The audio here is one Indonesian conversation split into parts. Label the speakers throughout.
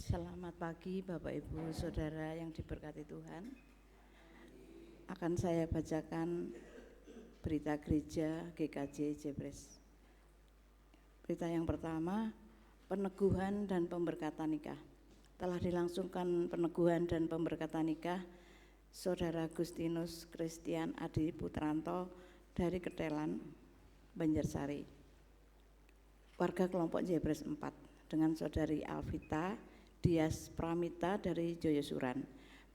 Speaker 1: Selamat pagi Bapak Ibu Saudara yang diberkati Tuhan. Akan saya bacakan berita gereja GKJ Jebres. Berita yang pertama, peneguhan dan pemberkatan nikah. Telah dilangsungkan peneguhan dan pemberkatan nikah Saudara Agustinus Christian Adi Putranto dari Ketelan, Banjarsari, warga kelompok Jebres 4, dengan Saudari Alvita Dias Pramita dari Joyosuran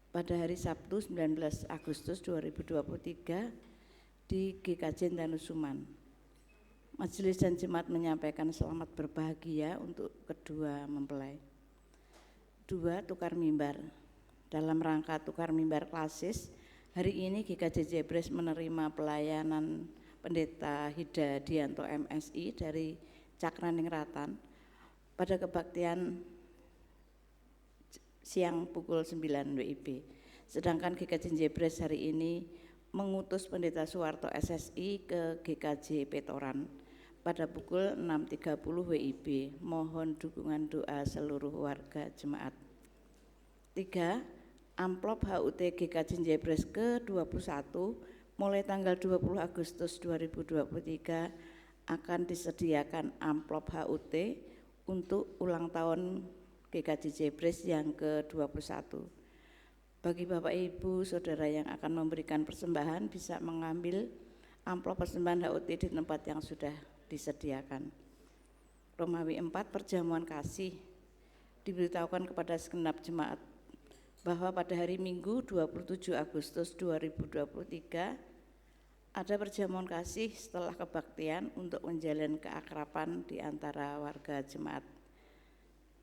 Speaker 1: pada hari Sabtu 19 Agustus 2023 di GKJ Danusuman. Majelis dan jemaat menyampaikan selamat berbahagia untuk kedua mempelai. 2. Tukar mimbar. Dalam rangka tukar mimbar klasis, hari ini GKJ Jebres menerima pelayanan Pendeta Hida Dianto MSI dari Cakraningrat pada kebaktian siang pukul 9 WIB. Sedangkan GKJ Jebres hari ini mengutus Pendeta Suwarto SSI ke GKJ Petoran pada pukul 6.30 WIB. Mohon dukungan doa seluruh warga jemaat. 3. Amplop HUT GKJ Jebres ke-21 mulai tanggal 20 Agustus 2023 akan disediakan amplop HUT untuk ulang tahun GKJ Jebres yang ke-21. Bagi Bapak Ibu Saudara yang akan memberikan persembahan bisa mengambil amplop persembahan HUT di tempat yang sudah disediakan. Romawi 4, perjamuan kasih. Diberitahukan kepada segenap jemaat bahwa pada hari Minggu 27 Agustus 2023 ada perjamuan kasih setelah kebaktian untuk menjalin keakraban di antara warga jemaat.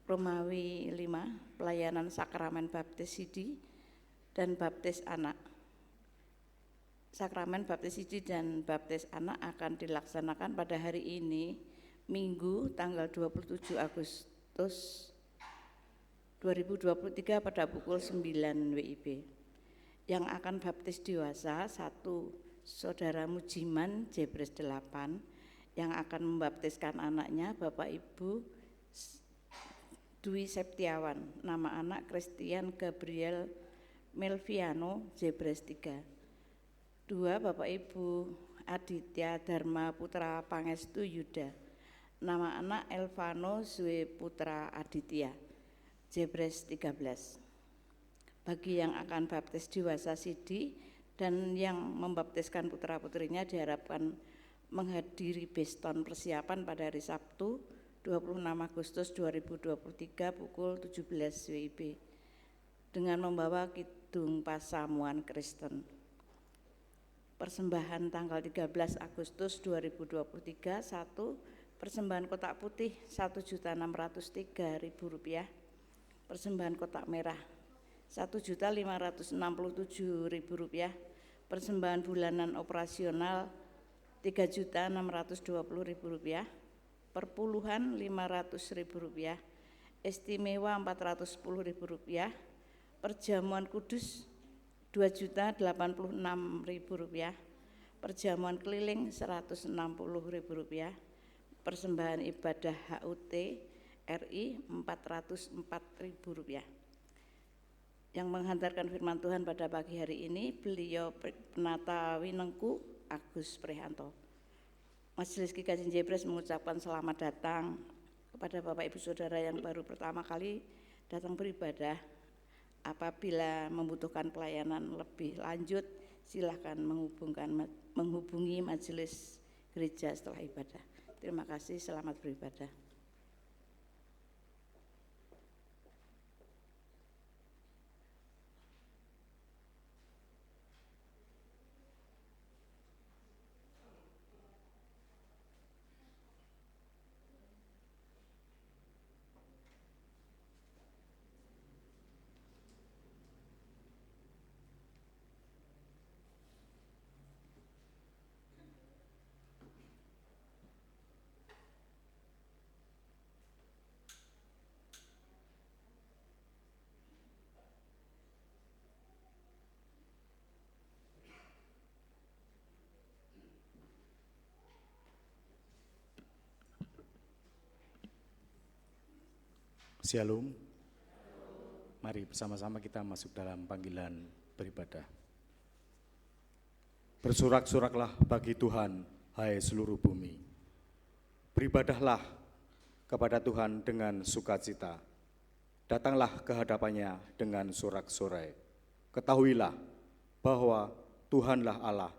Speaker 1: Romawi 5, pelayanan sakramen baptisidi dan baptis anak. Sakramen baptisidi dan baptis anak akan dilaksanakan pada hari ini, Minggu tanggal 27 Agustus 2023 pada pukul 9 WIB. Yang akan baptis dewasa 1. Saudara Mujiman Jebres 8 yang akan membaptiskan anaknya Bapak Ibu Dwi Septiawan, nama anak Christian Gabriel Melviano Jebres 3. 2. Bapak Ibu Aditya Dharma Putra Pangestu Yuda, nama anak Elvano Zwe Putra Aditya Jebres 13. Bagi yang akan baptis dewasa Sidi dan yang membaptiskan putra-putrinya diharapkan menghadiri beston persiapan pada hari Sabtu 26 Agustus 2023 pukul 17 WIB dengan membawa kidung pasamuan Kristen. Persembahan tanggal 13 Agustus 2023 1. Persembahan kotak putih Rp1.603.000. Persembahan kotak merah Rp1.567.000. Persembahan bulanan operasional Rp3.620.000. Perpuluhan Rp500.000, istimewa Rp410.000, perjamuan kudus Rp2.086.000, perjamuan keliling Rp160.000, persembahan ibadah HUT RI Rp404.000. Yang menghantarkan firman Tuhan pada pagi hari ini beliau Penata Winengku Agus Prihanto. Majelis GKJ Jebres mengucapkan selamat datang kepada Bapak Ibu Saudara yang baru pertama kali datang beribadah. Apabila membutuhkan pelayanan lebih lanjut, silakan menghubungi majelis gereja setelah ibadah. Terima kasih, selamat beribadah.
Speaker 2: Shalom. Mari bersama-sama kita masuk dalam panggilan beribadah. Bersorak-soraklah bagi Tuhan, hai seluruh bumi. Beribadahlah kepada Tuhan dengan sukacita. Datanglah ke hadapannya dengan sorak-sorai. Ketahuilah bahwa Tuhanlah Allah.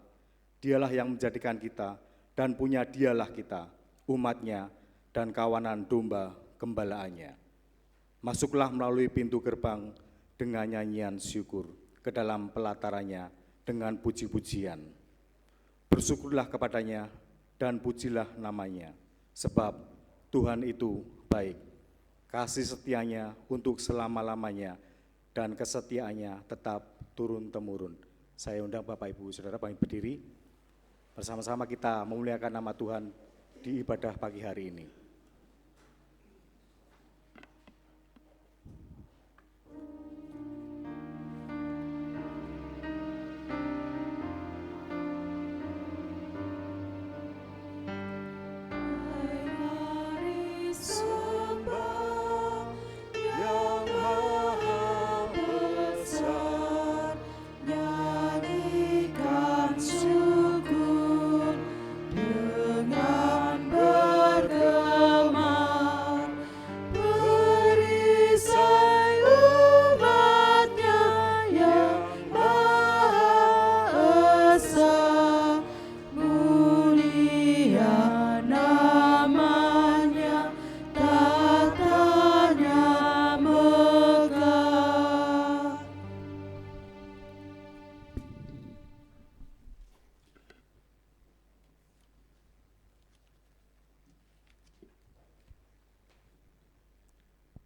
Speaker 2: Dialah yang menjadikan kita dan punya dialah kita, umatnya dan kawanan domba gembalaannya. Masuklah melalui pintu gerbang dengan nyanyian syukur, ke dalam pelatarannya dengan puji-pujian. Bersyukurlah kepadanya dan pujilah namanya, sebab Tuhan itu baik. Kasih setianya untuk selama-lamanya dan kesetiaannya tetap turun-temurun. Saya undang Bapak Ibu Saudara kami berdiri, bersama-sama kita memuliakan nama Tuhan di ibadah pagi hari ini.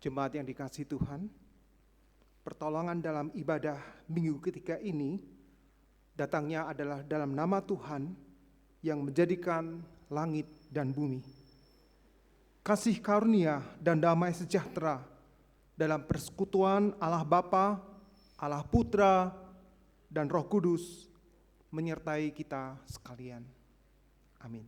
Speaker 3: Jemaat yang dikasihi Tuhan, pertolongan dalam ibadah minggu ketiga ini datangnya adalah dalam nama Tuhan yang menjadikan langit dan bumi. Kasih karunia dan damai sejahtera dalam persekutuan Allah Bapa, Allah Putra, dan Roh Kudus menyertai kita sekalian. Amin.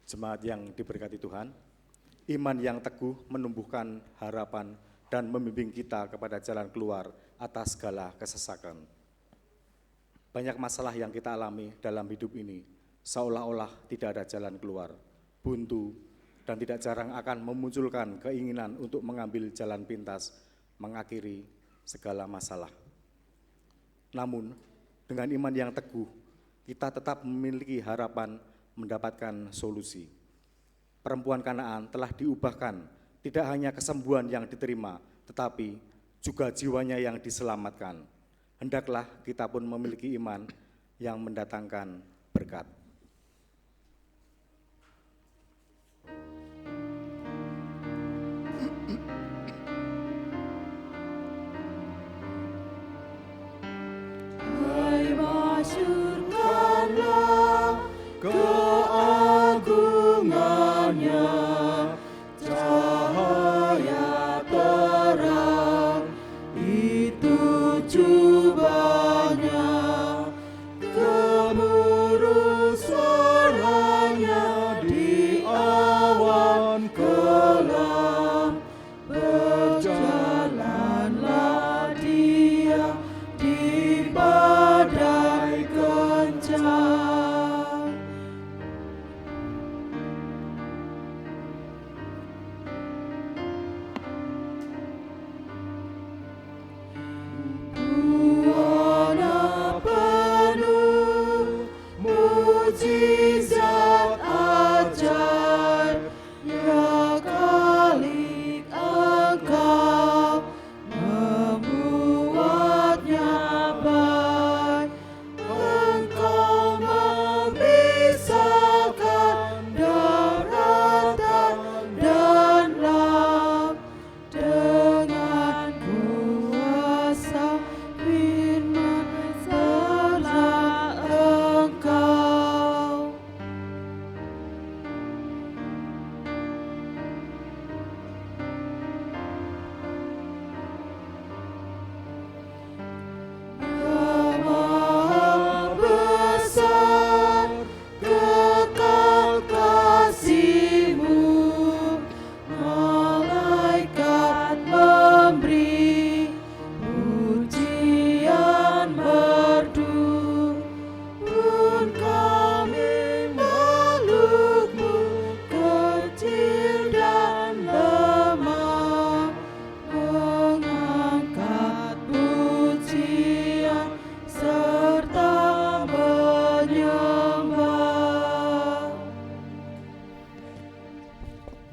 Speaker 2: Jemaat yang diberkati Tuhan, iman yang teguh menumbuhkan harapan dan membimbing kita kepada jalan keluar atas segala kesesakan. Banyak masalah yang kita alami dalam hidup ini, seolah-olah tidak ada jalan keluar, buntu, dan tidak jarang akan memunculkan keinginan untuk mengambil jalan pintas, mengakhiri segala masalah. Namun, dengan iman yang teguh, kita tetap memiliki harapan mendapatkan solusi. Perempuan Kanaan telah diubahkan, tidak hanya kesembuhan yang diterima, tetapi juga jiwanya yang diselamatkan. Hendaklah kita pun memiliki iman yang mendatangkan berkat.
Speaker 4: Keagungannya, cahaya terang, itu jubahnya, kemurusan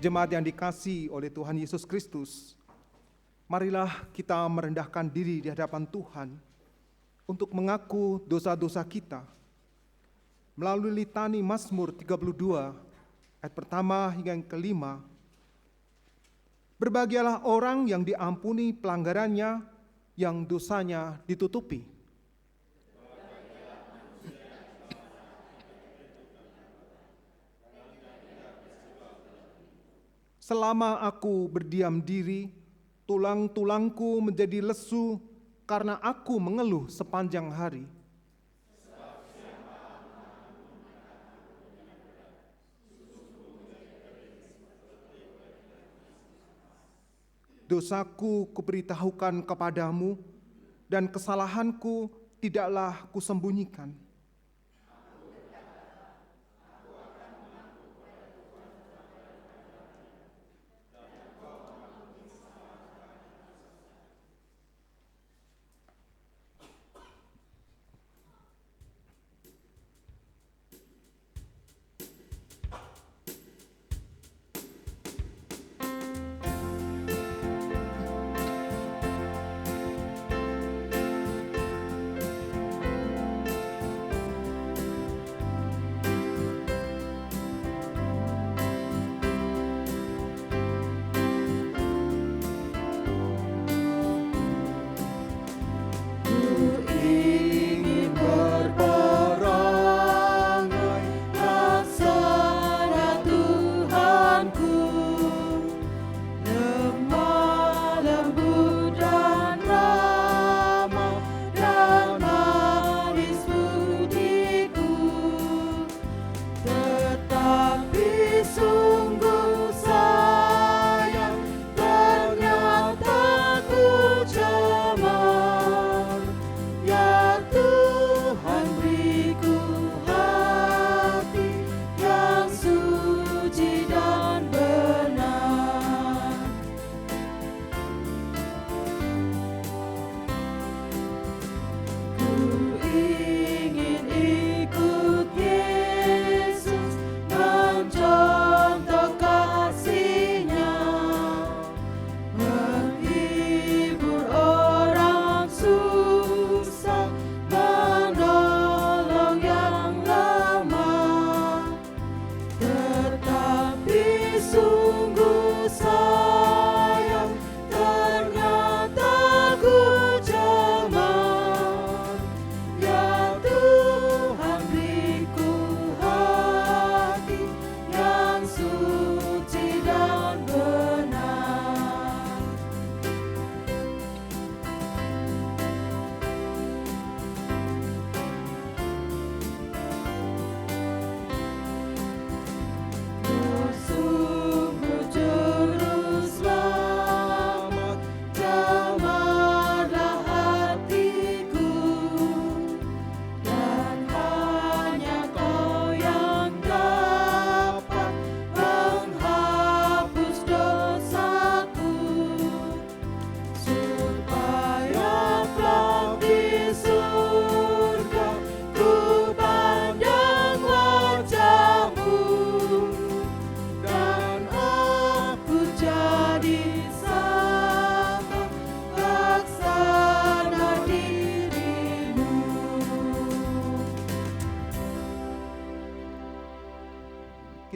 Speaker 3: Jemaat yang dikasihi oleh Tuhan Yesus Kristus, marilah kita merendahkan diri di hadapan Tuhan untuk mengaku dosa-dosa kita. Melalui litani Mazmur 32 ayat pertama hingga yang kelima, berbahagialah orang yang diampuni pelanggarannya, yang dosanya ditutupi. Selama aku berdiam diri, tulang-tulangku menjadi lesu karena aku mengeluh sepanjang hari. Dosaku kuberitahukan kepadamu, dan kesalahanku tidaklah kusembunyikan.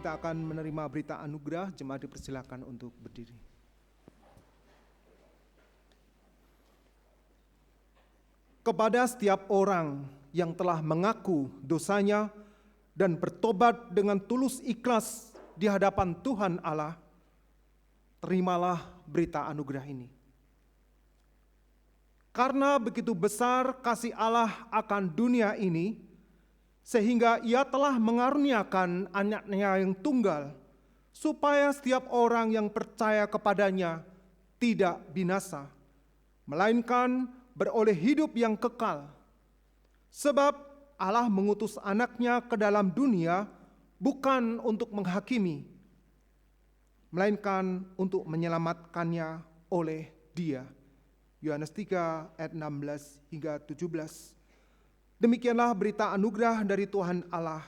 Speaker 3: Kita akan menerima berita anugerah. Jemaat dipersilakan untuk berdiri. Kepada setiap orang yang telah mengaku dosanya dan bertobat dengan tulus ikhlas di hadapan Tuhan Allah, terimalah berita anugerah ini. Karena begitu besar kasih Allah akan dunia ini, sehingga Ia telah mengaruniakan Anaknya yang tunggal, supaya setiap orang yang percaya kepadanya tidak binasa, melainkan beroleh hidup yang kekal. Sebab Allah mengutus Anaknya ke dalam dunia bukan untuk menghakimi, melainkan untuk menyelamatkannya oleh Dia. Yohanes 3 ayat 16 hingga 17. Demikianlah berita anugerah dari Tuhan Allah.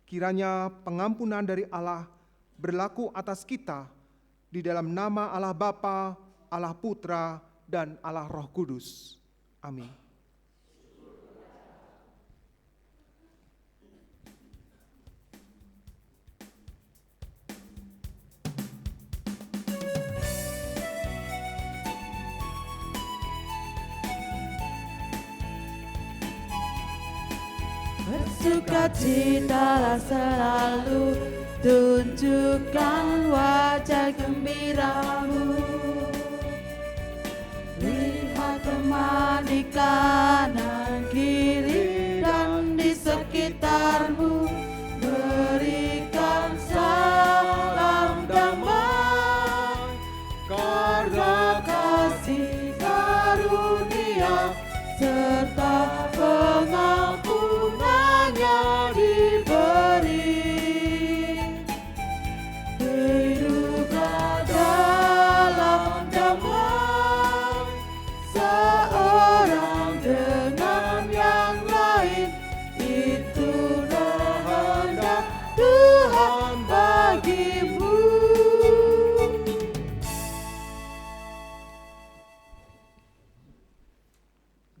Speaker 3: Kiranya pengampunan dari Allah berlaku atas kita Di dalam nama Allah Bapa, Allah Putra, dan Allah Roh Kudus. Amin.
Speaker 4: Bersukacitalah selalu, tunjukkan wajah gembiramu. Lihat teman di kanan kiri dan di sekitarmu, berikan salam damai, karena kasih karunia serta pengampunannya diberi. Hiduplah dalam damai, seorang dengan yang lain, itulah kehendak Tuhan bagimu.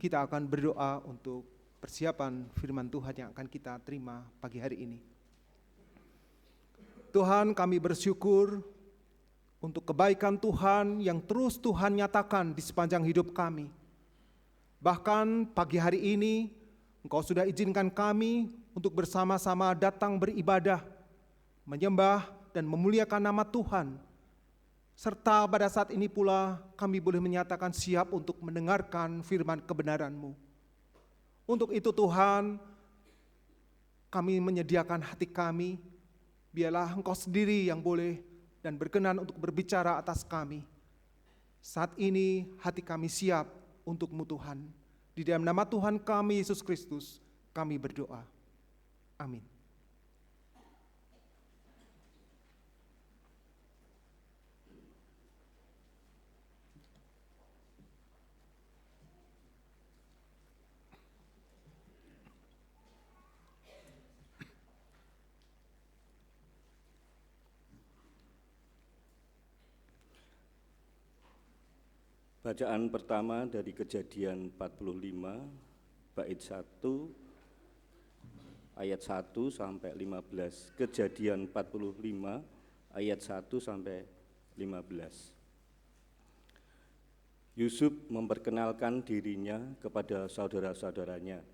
Speaker 3: Kita akan berdoa untuk persiapan firman Tuhan yang akan kita terima pagi hari ini. Tuhan, kami bersyukur untuk kebaikan Tuhan yang terus Tuhan nyatakan di sepanjang hidup kami. Bahkan pagi hari ini Engkau sudah izinkan kami untuk bersama-sama datang beribadah, menyembah dan memuliakan nama Tuhan. Serta pada saat ini pula kami boleh menyatakan siap untuk mendengarkan firman kebenaran-Mu. Untuk itu Tuhan, kami menyediakan hati kami, biarlah Engkau sendiri yang boleh dan berkenan untuk berbicara atas kami. Saat ini hati kami siap untuk-Mu Tuhan. Di dalam nama Tuhan kami Yesus Kristus, kami berdoa. Amin.
Speaker 5: Bacaan pertama dari Kejadian 45 bait 1 ayat 1 sampai 15. Kejadian 45 ayat 1 sampai 15. Yusuf memperkenalkan dirinya kepada saudara-saudaranya.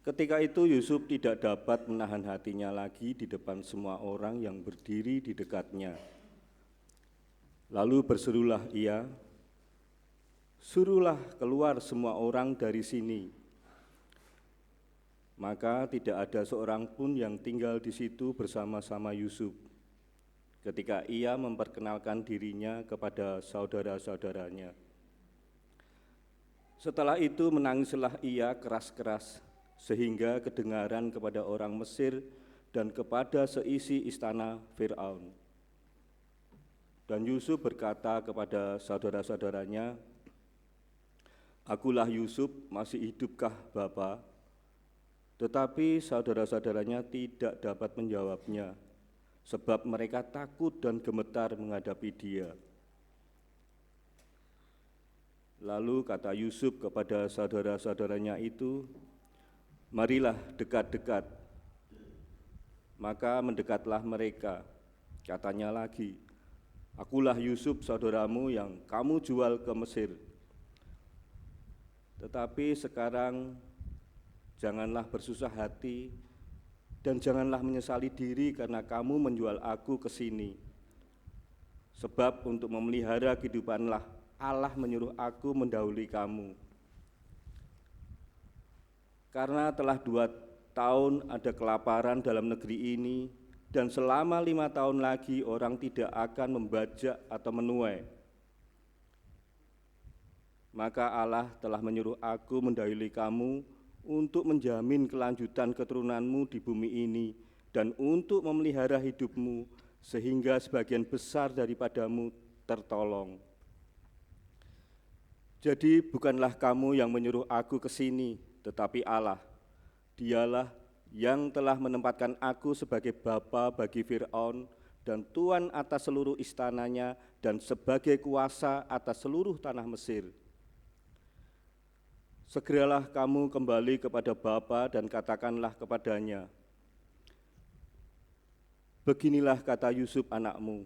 Speaker 5: Ketika itu Yusuf tidak dapat menahan hatinya lagi di depan semua orang yang berdiri di dekatnya. Lalu berserulah ia, "Suruhlah keluar semua orang dari sini." Maka tidak ada seorang pun yang tinggal di situ bersama-sama Yusuf ketika ia memperkenalkan dirinya kepada saudara-saudaranya. Setelah itu menangislah ia keras-keras sehingga kedengaran kepada orang Mesir dan kepada seisi istana Fir'aun. Dan Yusuf berkata kepada saudara-saudaranya, "Akulah Yusuf, masih hidupkah Bapa?" Tetapi saudara-saudaranya tidak dapat menjawabnya, sebab mereka takut dan gemetar menghadapi dia. Lalu kata Yusuf kepada saudara-saudaranya itu, "Marilah dekat-dekat." Maka mendekatlah mereka. Katanya lagi, "Akulah Yusuf saudaramu yang kamu jual ke Mesir. Tetapi sekarang janganlah bersusah hati dan janganlah menyesali diri karena kamu menjual aku ke sini. Sebab untuk memelihara kehidupanlah Allah menyuruh aku mendahului kamu. Karena telah 2 tahun ada kelaparan dalam negeri ini, dan selama 5 tahun lagi orang tidak akan membajak atau menuai. Maka Allah telah menyuruh aku mendahului kamu untuk menjamin kelanjutan keturunanmu di bumi ini dan untuk memelihara hidupmu sehingga sebagian besar daripadamu tertolong. Jadi bukanlah kamu yang menyuruh aku ke sini, tetapi Allah. Dialah yang telah menempatkan aku sebagai bapa bagi Fir'aun dan tuan atas seluruh istananya dan sebagai kuasa atas seluruh tanah Mesir. Segeralah kamu kembali kepada Bapa dan katakanlah kepadanya, beginilah kata Yusuf anakmu,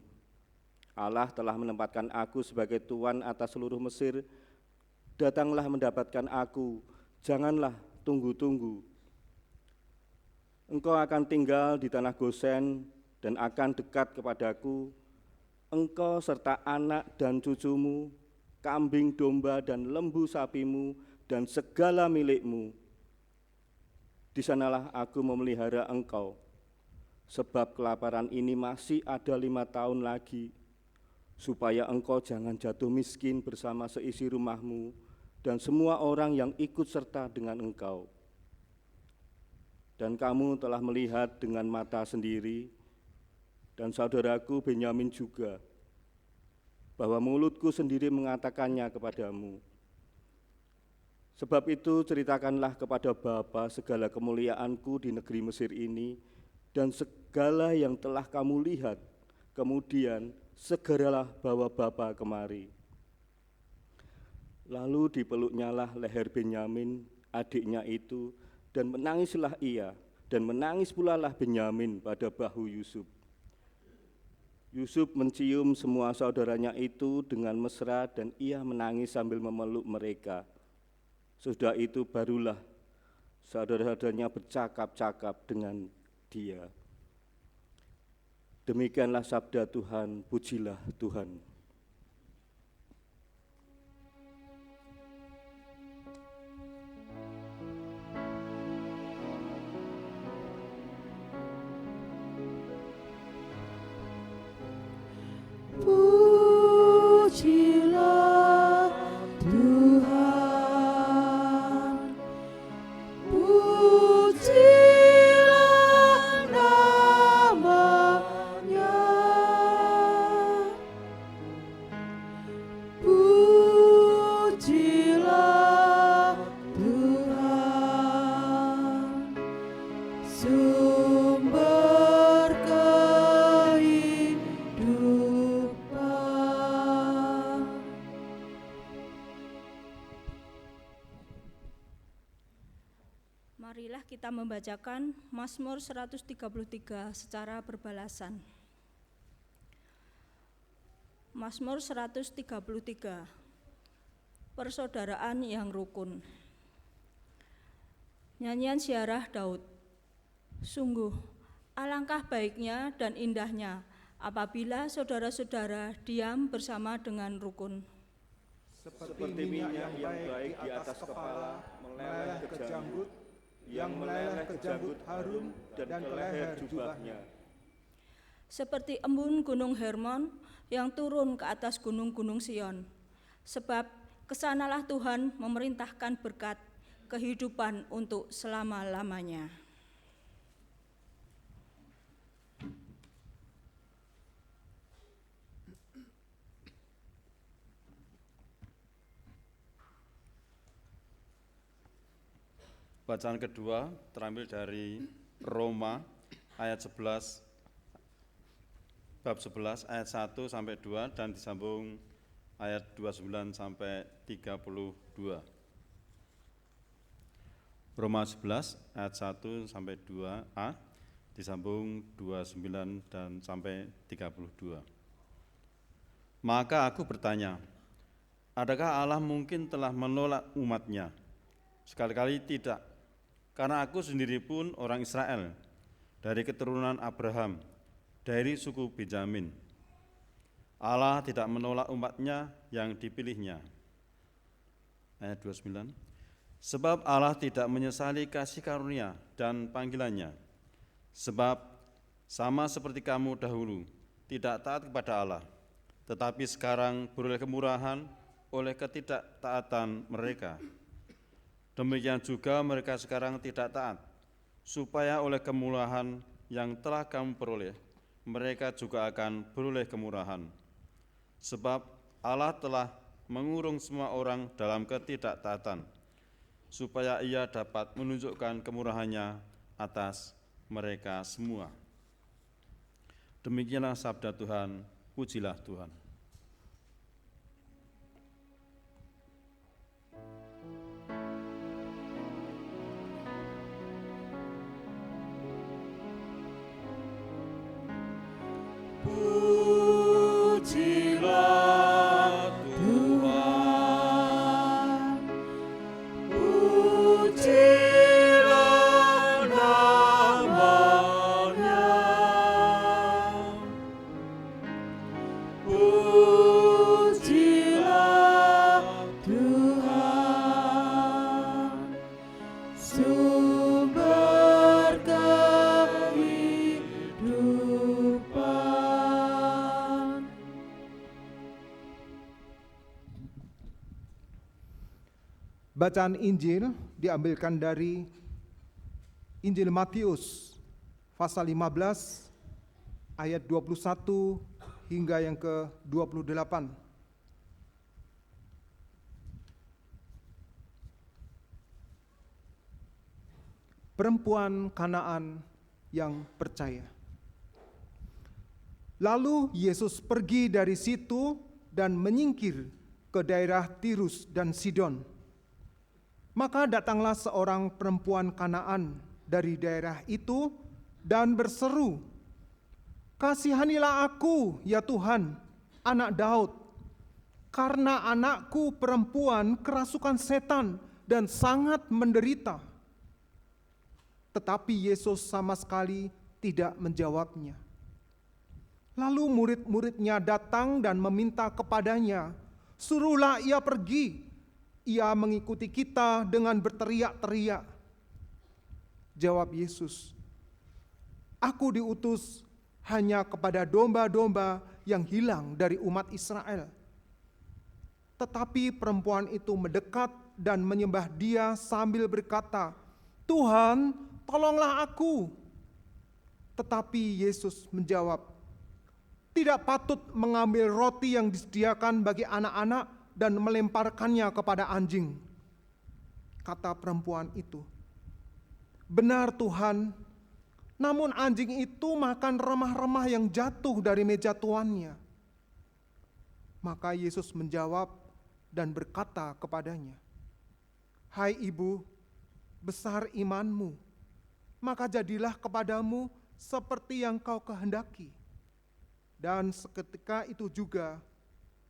Speaker 5: Allah telah menempatkan aku sebagai tuan atas seluruh Mesir, datanglah mendapatkan aku, janganlah tunggu-tunggu. Engkau akan tinggal di tanah Gosen dan akan dekat kepadaku, engkau serta anak dan cucumu, kambing domba dan lembu sapimu, dan segala milikmu. Di sanalah aku memelihara engkau, sebab kelaparan ini masih ada 5 tahun lagi, supaya engkau jangan jatuh miskin bersama seisi rumahmu dan semua orang yang ikut serta dengan engkau. Dan kamu telah melihat dengan mata sendiri, dan saudaraku Benyamin juga, bahwa mulutku sendiri mengatakannya kepadamu. Sebab itu ceritakanlah kepada Bapa segala kemuliaanku di negeri Mesir ini, dan segala yang telah kamu lihat, kemudian segeralah bawa Bapa kemari. Lalu dipeluknyalah leher Benyamin, adiknya itu, dan menangislah ia, dan menangis pula lah Benyamin pada bahu Yusuf. Yusuf mencium semua saudaranya itu dengan mesra, dan ia menangis sambil memeluk mereka. Sudah itu barulah saudara-saudaranya bercakap-cakap dengan dia. Demikianlah sabda Tuhan, pujilah Tuhan.
Speaker 4: Pujilah Tuhan, pujilah nama-Nya, pujilah Tuhan, sumber kehidupan.
Speaker 6: Marilah kita membacakan Mazmur 133 secara berbalasan. Mazmur 133, persaudaraan yang rukun. Nyanyian ziarah Daud. Sungguh, alangkah baiknya dan indahnya apabila saudara-saudara diam bersama dengan rukun.
Speaker 3: Seperti minyak yang baik di atas kepala, meleleh ke janggut, yang meleleh ke janggut Harun dan ke leher jubahnya.
Speaker 6: Seperti embun gunung Hermon yang turun ke atas gunung-gunung Sion. Sebab kesanalah Tuhan memerintahkan berkat, kehidupan untuk selama-lamanya.
Speaker 7: Bacaan kedua terambil dari Roma ayat 11, bab 11 ayat 1 sampai 2 dan disambung ayat 29 sampai 32. Roma 11 ayat 1 sampai 2a disambung 29 dan sampai 32. Maka aku bertanya, adakah Allah mungkin telah menolak umatnya? Sekali-kali tidak. Karena aku sendiri pun orang Israel, dari keturunan Abraham, dari suku Benjamin. Allah tidak menolak umatnya yang dipilihnya. Ayat 29. Sebab Allah tidak menyesali kasih karunia dan panggilannya. Sebab sama seperti kamu dahulu, tidak taat kepada Allah, tetapi sekarang beroleh kemurahan oleh ketidaktaatan mereka. Demikian juga mereka sekarang tidak taat, supaya oleh kemurahan yang telah kamu peroleh, mereka juga akan beroleh kemurahan. Sebab Allah telah mengurung semua orang dalam ketidaktaatan, supaya ia dapat menunjukkan kemurahannya atas mereka semua. Demikianlah sabda Tuhan, pujilah Tuhan.
Speaker 4: Pujilah Tuhan, pujilah nama-Nya, pujilah Tuhan, sumber kehidupan.
Speaker 3: Bacaan Injil diambilkan dari Injil Matius pasal 15 ayat 21 hingga yang ke-28. Perempuan Kanaan yang percaya. Lalu Yesus pergi dari situ dan menyingkir ke daerah Tirus dan Sidon. Maka datanglah seorang perempuan Kanaan dari daerah itu dan berseru, "Kasihanilah aku, ya Tuhan, anak Daud, karena anakku perempuan kerasukan setan dan sangat menderita." Tetapi Yesus sama sekali tidak menjawabnya. Lalu murid-muridnya datang dan meminta kepadanya, "Suruhlah ia pergi. Ia mengikuti kita dengan berteriak-teriak." Jawab Yesus, "Aku diutus hanya kepada domba-domba yang hilang dari umat Israel." Tetapi perempuan itu mendekat dan menyembah Dia sambil berkata, "Tuhan, tolonglah aku." Tetapi Yesus menjawab, "Tidak patut mengambil roti yang disediakan bagi anak-anak dan melemparkannya kepada anjing." Kata perempuan itu, "Benar Tuhan, namun anjing itu makan remah-remah yang jatuh dari meja tuannya." Maka Yesus menjawab dan berkata kepadanya, "Hai ibu, besar imanmu, maka jadilah kepadamu seperti yang kau kehendaki." Dan seketika itu juga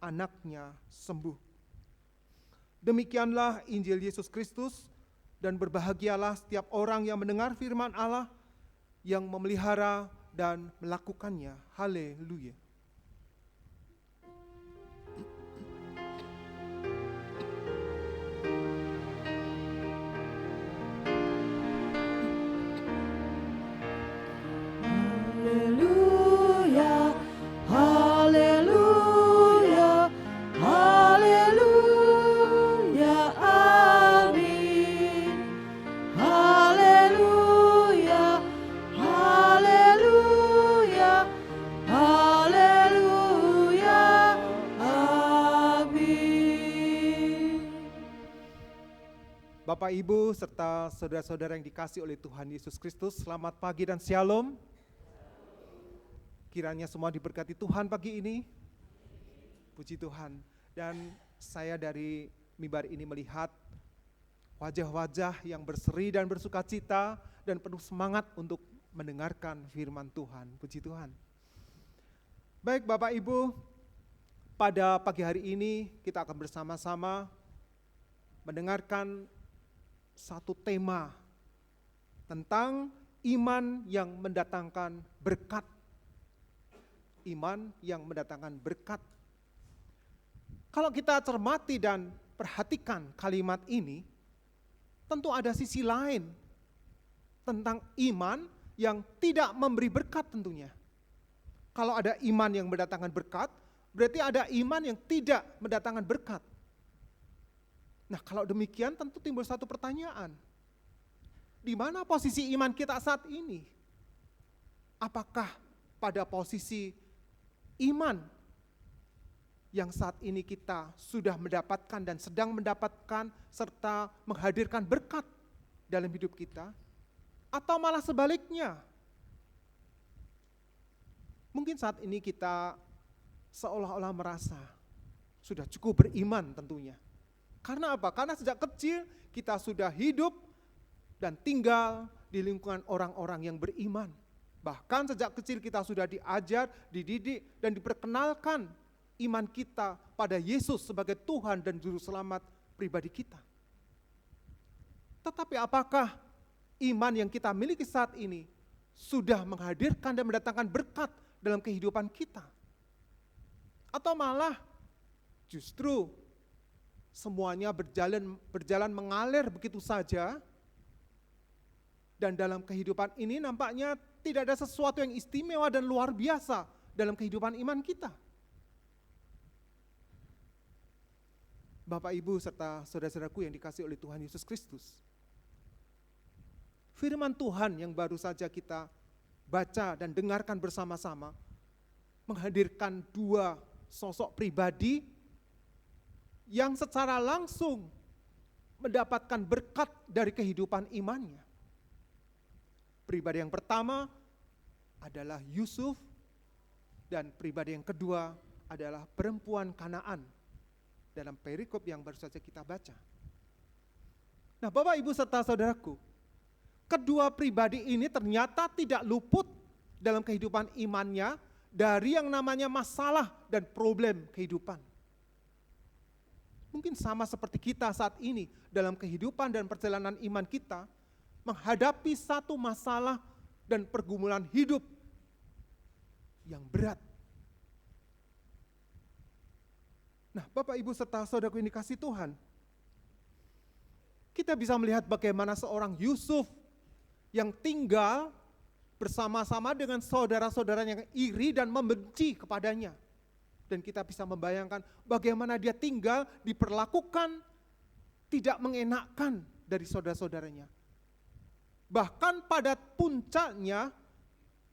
Speaker 3: anaknya sembuh. Demikianlah Injil Yesus Kristus, dan berbahagialah setiap orang yang mendengar firman Allah, yang memelihara dan melakukannya. Haleluya.
Speaker 4: Haleluya, haleluya, haleluya, amin. Haleluya, haleluya, haleluya, amin.
Speaker 3: Bapak, Ibu, serta saudara-saudara yang dikasihi oleh Tuhan Yesus Kristus, selamat pagi dan shalom. Kiranya semua diberkati Tuhan pagi ini. Puji Tuhan. Dan saya dari mimbar ini melihat wajah-wajah yang berseri dan bersukacita dan penuh semangat untuk mendengarkan firman Tuhan. Puji Tuhan. Baik Bapak Ibu, pada pagi hari ini kita akan bersama-sama mendengarkan satu tema tentang iman yang mendatangkan berkat. Iman yang mendatangkan berkat. Kalau kita cermati dan perhatikan kalimat ini, tentu ada sisi lain tentang iman yang tidak memberi berkat tentunya. Kalau ada iman yang mendatangkan berkat, berarti ada iman yang tidak mendatangkan berkat. Nah, kalau demikian tentu timbul satu pertanyaan. Di mana posisi iman kita saat ini? Apakah pada posisi iman yang saat ini kita sudah mendapatkan dan sedang mendapatkan serta menghadirkan berkat dalam hidup kita? Atau malah sebaliknya? Mungkin saat ini kita seolah-olah merasa sudah cukup beriman tentunya. Karena apa? Karena sejak kecil kita sudah hidup dan tinggal di lingkungan orang-orang yang beriman. Bahkan sejak kecil kita sudah diajar, dididik, dan diperkenalkan iman kita pada Yesus sebagai Tuhan dan Juru Selamat pribadi kita. Tetapi apakah iman yang kita miliki saat ini sudah menghadirkan dan mendatangkan berkat dalam kehidupan kita? Atau malah justru semuanya berjalan mengalir begitu saja, dan dalam kehidupan ini nampaknya tidak ada sesuatu yang istimewa dan luar biasa dalam kehidupan iman kita. Bapak, Ibu, serta saudara-saudaraku yang dikasihi oleh Tuhan Yesus Kristus, firman Tuhan yang baru saja kita baca dan dengarkan bersama-sama menghadirkan dua sosok pribadi yang secara langsung mendapatkan berkat dari kehidupan imannya. Pribadi yang pertama adalah Yusuf, dan pribadi yang kedua adalah perempuan Kanaan dalam perikop yang baru saja kita baca. Nah, Bapak, Ibu, serta saudaraku, kedua pribadi ini ternyata tidak luput dalam kehidupan imannya dari yang namanya masalah dan problem kehidupan. Mungkin sama seperti kita saat ini dalam kehidupan dan perjalanan iman kita, menghadapi satu masalah dan pergumulan hidup yang berat. Nah, Bapak, Ibu, serta saudaraku yang dikasihi Tuhan, kita bisa melihat bagaimana seorang Yusuf yang tinggal bersama-sama dengan saudara-saudaranya yang iri dan membenci kepadanya. Dan kita bisa membayangkan bagaimana dia tinggal diperlakukan tidak mengenakkan dari saudara-saudaranya. Bahkan pada puncaknya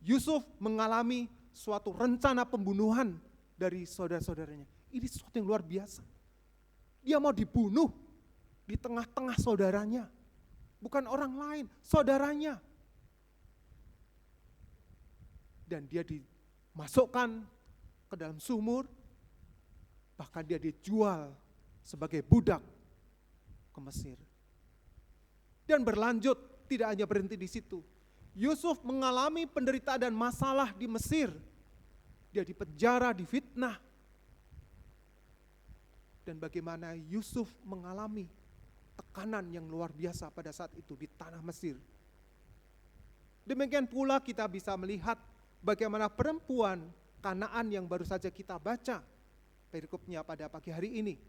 Speaker 3: Yusuf mengalami suatu rencana pembunuhan dari saudara-saudaranya. Ini sesuatu yang luar biasa. Dia mau dibunuh di tengah-tengah saudaranya. Bukan orang lain, saudaranya. Dan dia dimasukkan ke dalam sumur, bahkan dia dijual sebagai budak ke Mesir. Dan berlanjut, tidak hanya berhenti di situ. Yusuf mengalami penderitaan dan masalah di Mesir. Dia dipenjara, difitnah. Dan bagaimana Yusuf mengalami tekanan yang luar biasa pada saat itu di tanah Mesir. Demikian pula kita bisa melihat bagaimana perempuan Kanaan yang baru saja kita baca perikopnya pada pagi hari ini.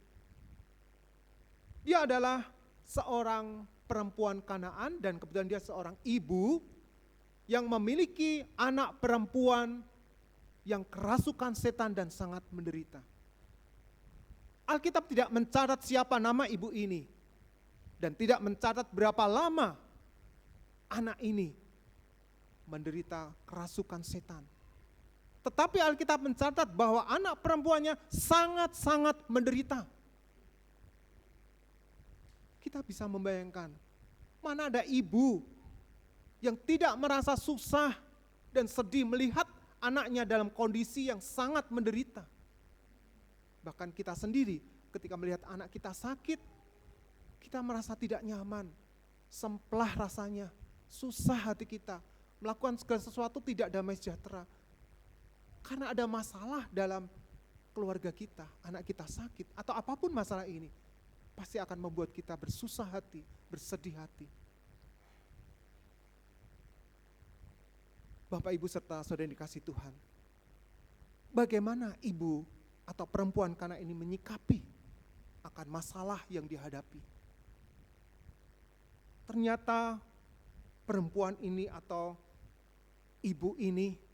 Speaker 3: Dia adalah seorang perempuan Kanaan dan kebetulan dia seorang ibu yang memiliki anak perempuan yang kerasukan setan dan sangat menderita. Alkitab tidak mencatat siapa nama ibu ini dan tidak mencatat berapa lama anak ini menderita kerasukan setan. Tetapi Alkitab mencatat bahwa anak perempuannya sangat-sangat menderita. Kita bisa membayangkan, mana ada ibu yang tidak merasa susah dan sedih melihat anaknya dalam kondisi yang sangat menderita. Bahkan kita sendiri ketika melihat anak kita sakit, kita merasa tidak nyaman, semplah rasanya, susah hati kita, melakukan segala sesuatu tidak damai sejahtera. Karena ada masalah dalam keluarga kita, anak kita sakit, atau apapun masalah ini, pasti akan membuat kita bersusah hati, bersedih hati. Bapak, Ibu, serta saudara yang dikasihi Tuhan, bagaimana ibu atau perempuan Kanaan ini menyikapi akan masalah yang dihadapi? Ternyata perempuan ini atau ibu ini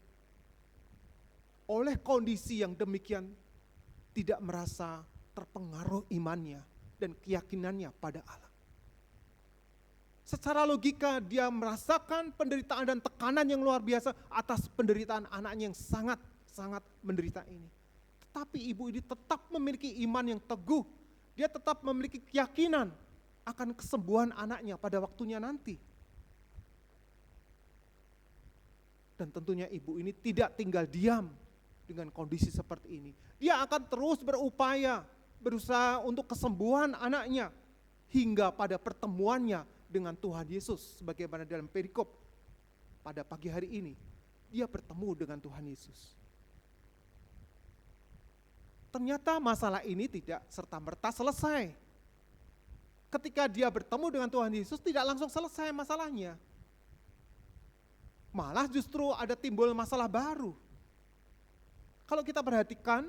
Speaker 3: oleh kondisi yang demikian tidak merasa terpengaruh imannya dan keyakinannya pada Allah. Secara logika dia merasakan penderitaan dan tekanan yang luar biasa atas penderitaan anaknya yang sangat menderita ini. Tetapi ibu ini tetap memiliki iman yang teguh. Dia tetap memiliki keyakinan akan kesembuhan anaknya pada waktunya nanti. Dan tentunya ibu ini tidak tinggal diam dengan kondisi seperti ini. Dia akan terus berupaya, berusaha untuk kesembuhan anaknya, hingga pada pertemuannya dengan Tuhan Yesus. Sebagaimana dalam perikop pada pagi hari ini, dia bertemu dengan Tuhan Yesus. Ternyata masalah ini tidak serta-merta selesai. Ketika dia bertemu dengan Tuhan Yesus, tidak langsung selesai masalahnya. Malah justru ada timbul masalah baru. Kalau kita perhatikan,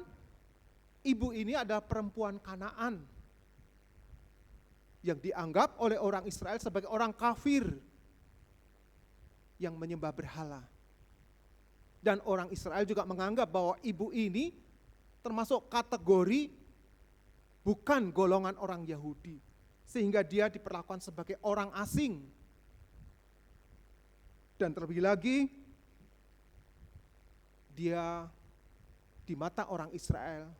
Speaker 3: ibu ini adalah perempuan Kanaan yang dianggap oleh orang Israel sebagai orang kafir yang menyembah berhala. Dan orang Israel juga menganggap bahwa ibu ini termasuk kategori bukan golongan orang Yahudi, sehingga dia diperlakukan sebagai orang asing. Dan terlebih lagi, dia di mata orang Israel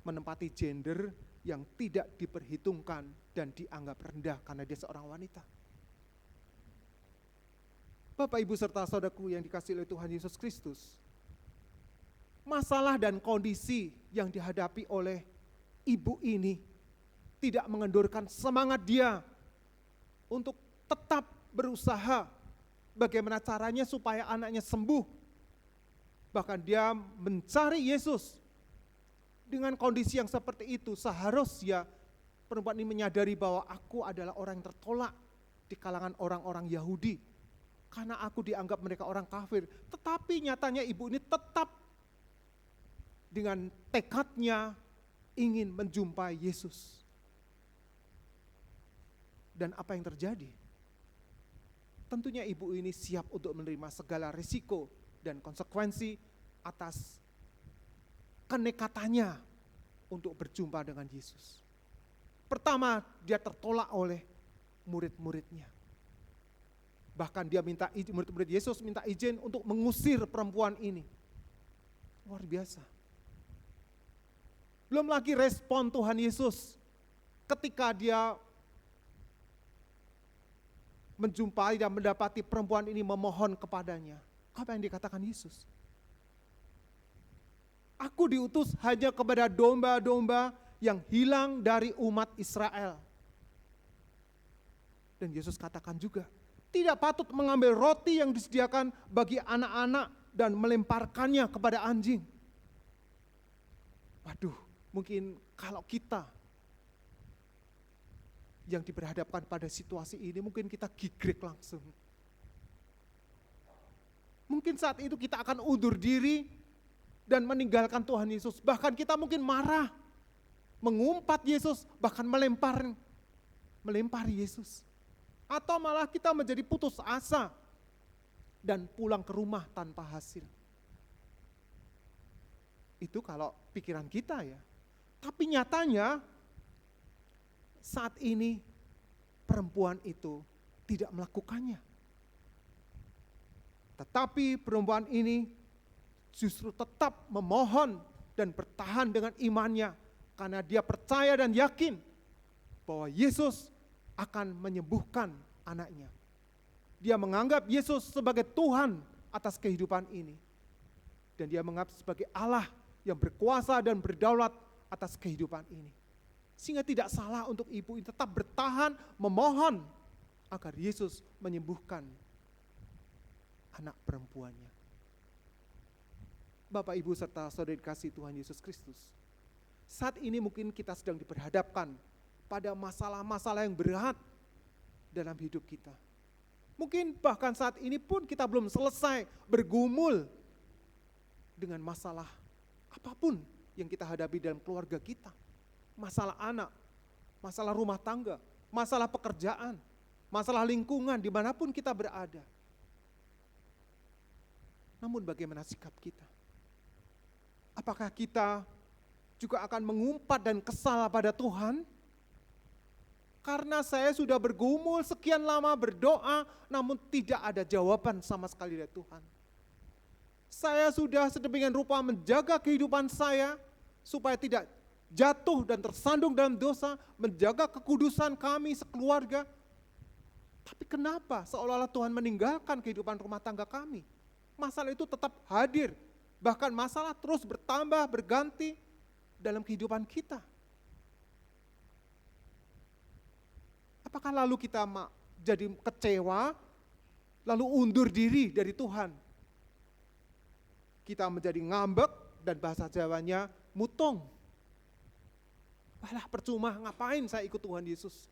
Speaker 3: menempati gender yang tidak diperhitungkan dan dianggap rendah karena dia seorang wanita. Bapak, Ibu, serta saudaraku yang dikasihi oleh Tuhan Yesus Kristus, masalah dan kondisi yang dihadapi oleh ibu ini tidak mengendurkan semangat dia untuk tetap berusaha bagaimana caranya supaya anaknya sembuh. Bahkan dia mencari Yesus. Dengan kondisi yang seperti itu, seharusnya perempuan ini menyadari bahwa aku adalah orang yang tertolak di kalangan orang-orang Yahudi. Karena aku dianggap mereka orang kafir. Tetapi nyatanya ibu ini tetap dengan tekadnya ingin menjumpai Yesus. Dan apa yang terjadi? Tentunya ibu ini siap untuk menerima segala risiko dan konsekuensi atas kenekatannya untuk berjumpa dengan Yesus. Pertama, dia tertolak oleh murid-muridnya. Bahkan dia minta izin, murid-murid Yesus minta izin untuk mengusir perempuan ini. Luar biasa. Belum lagi respon Tuhan Yesus ketika dia menjumpai dan mendapati perempuan ini memohon kepadanya. Apa yang dikatakan Yesus? Aku diutus hanya kepada domba-domba yang hilang dari umat Israel. Dan Yesus katakan juga, tidak patut mengambil roti yang disediakan bagi anak-anak dan melemparkannya kepada anjing. Waduh, mungkin kalau kita yang diperhadapkan pada situasi ini, mungkin kita gigrek langsung. Mungkin saat itu kita akan undur diri dan meninggalkan Tuhan Yesus. Bahkan kita mungkin marah, mengumpat Yesus, bahkan melempar Yesus. Atau malah kita menjadi putus asa dan pulang ke rumah tanpa hasil. Itu kalau pikiran kita ya. Tapi nyatanya saat ini perempuan itu tidak melakukannya. Tetapi perempuan ini justru tetap memohon dan bertahan dengan imannya karena dia percaya dan yakin bahwa Yesus akan menyembuhkan anaknya. Dia menganggap Yesus sebagai Tuhan atas kehidupan ini. Dan dia menganggap sebagai Allah yang berkuasa dan berdaulat atas kehidupan ini. Sehingga tidak salah untuk ibu ini tetap bertahan memohon agar Yesus menyembuhkan anak perempuannya. Bapak, Ibu, serta saudara dikasihi Tuhan Yesus Kristus. Saat ini mungkin kita sedang diperhadapkan pada masalah-masalah yang berat dalam hidup kita. Mungkin bahkan saat ini pun kita belum selesai bergumul dengan masalah apapun yang kita hadapi dalam keluarga kita. Masalah anak, masalah rumah tangga, masalah pekerjaan, masalah lingkungan dimanapun kita berada. Namun bagaimana sikap kita? Apakah kita juga akan mengumpat dan kesal pada Tuhan? Karena saya sudah bergumul sekian lama berdoa, namun tidak ada jawaban sama sekali dari Tuhan. Saya sudah sedemikian rupa menjaga kehidupan saya, supaya tidak jatuh dan tersandung dalam dosa, menjaga kekudusan kami sekeluarga. Tapi kenapa seolah-olah Tuhan meninggalkan kehidupan rumah tangga kami? masalah itu tetap hadir. Bahkan masalah terus bertambah, berganti dalam kehidupan kita. Apakah lalu kita jadi kecewa, lalu undur diri dari Tuhan? Kita menjadi ngambek dan bahasa Jawanya mutong. Walah, percuma, ngapain saya ikut Tuhan Yesus?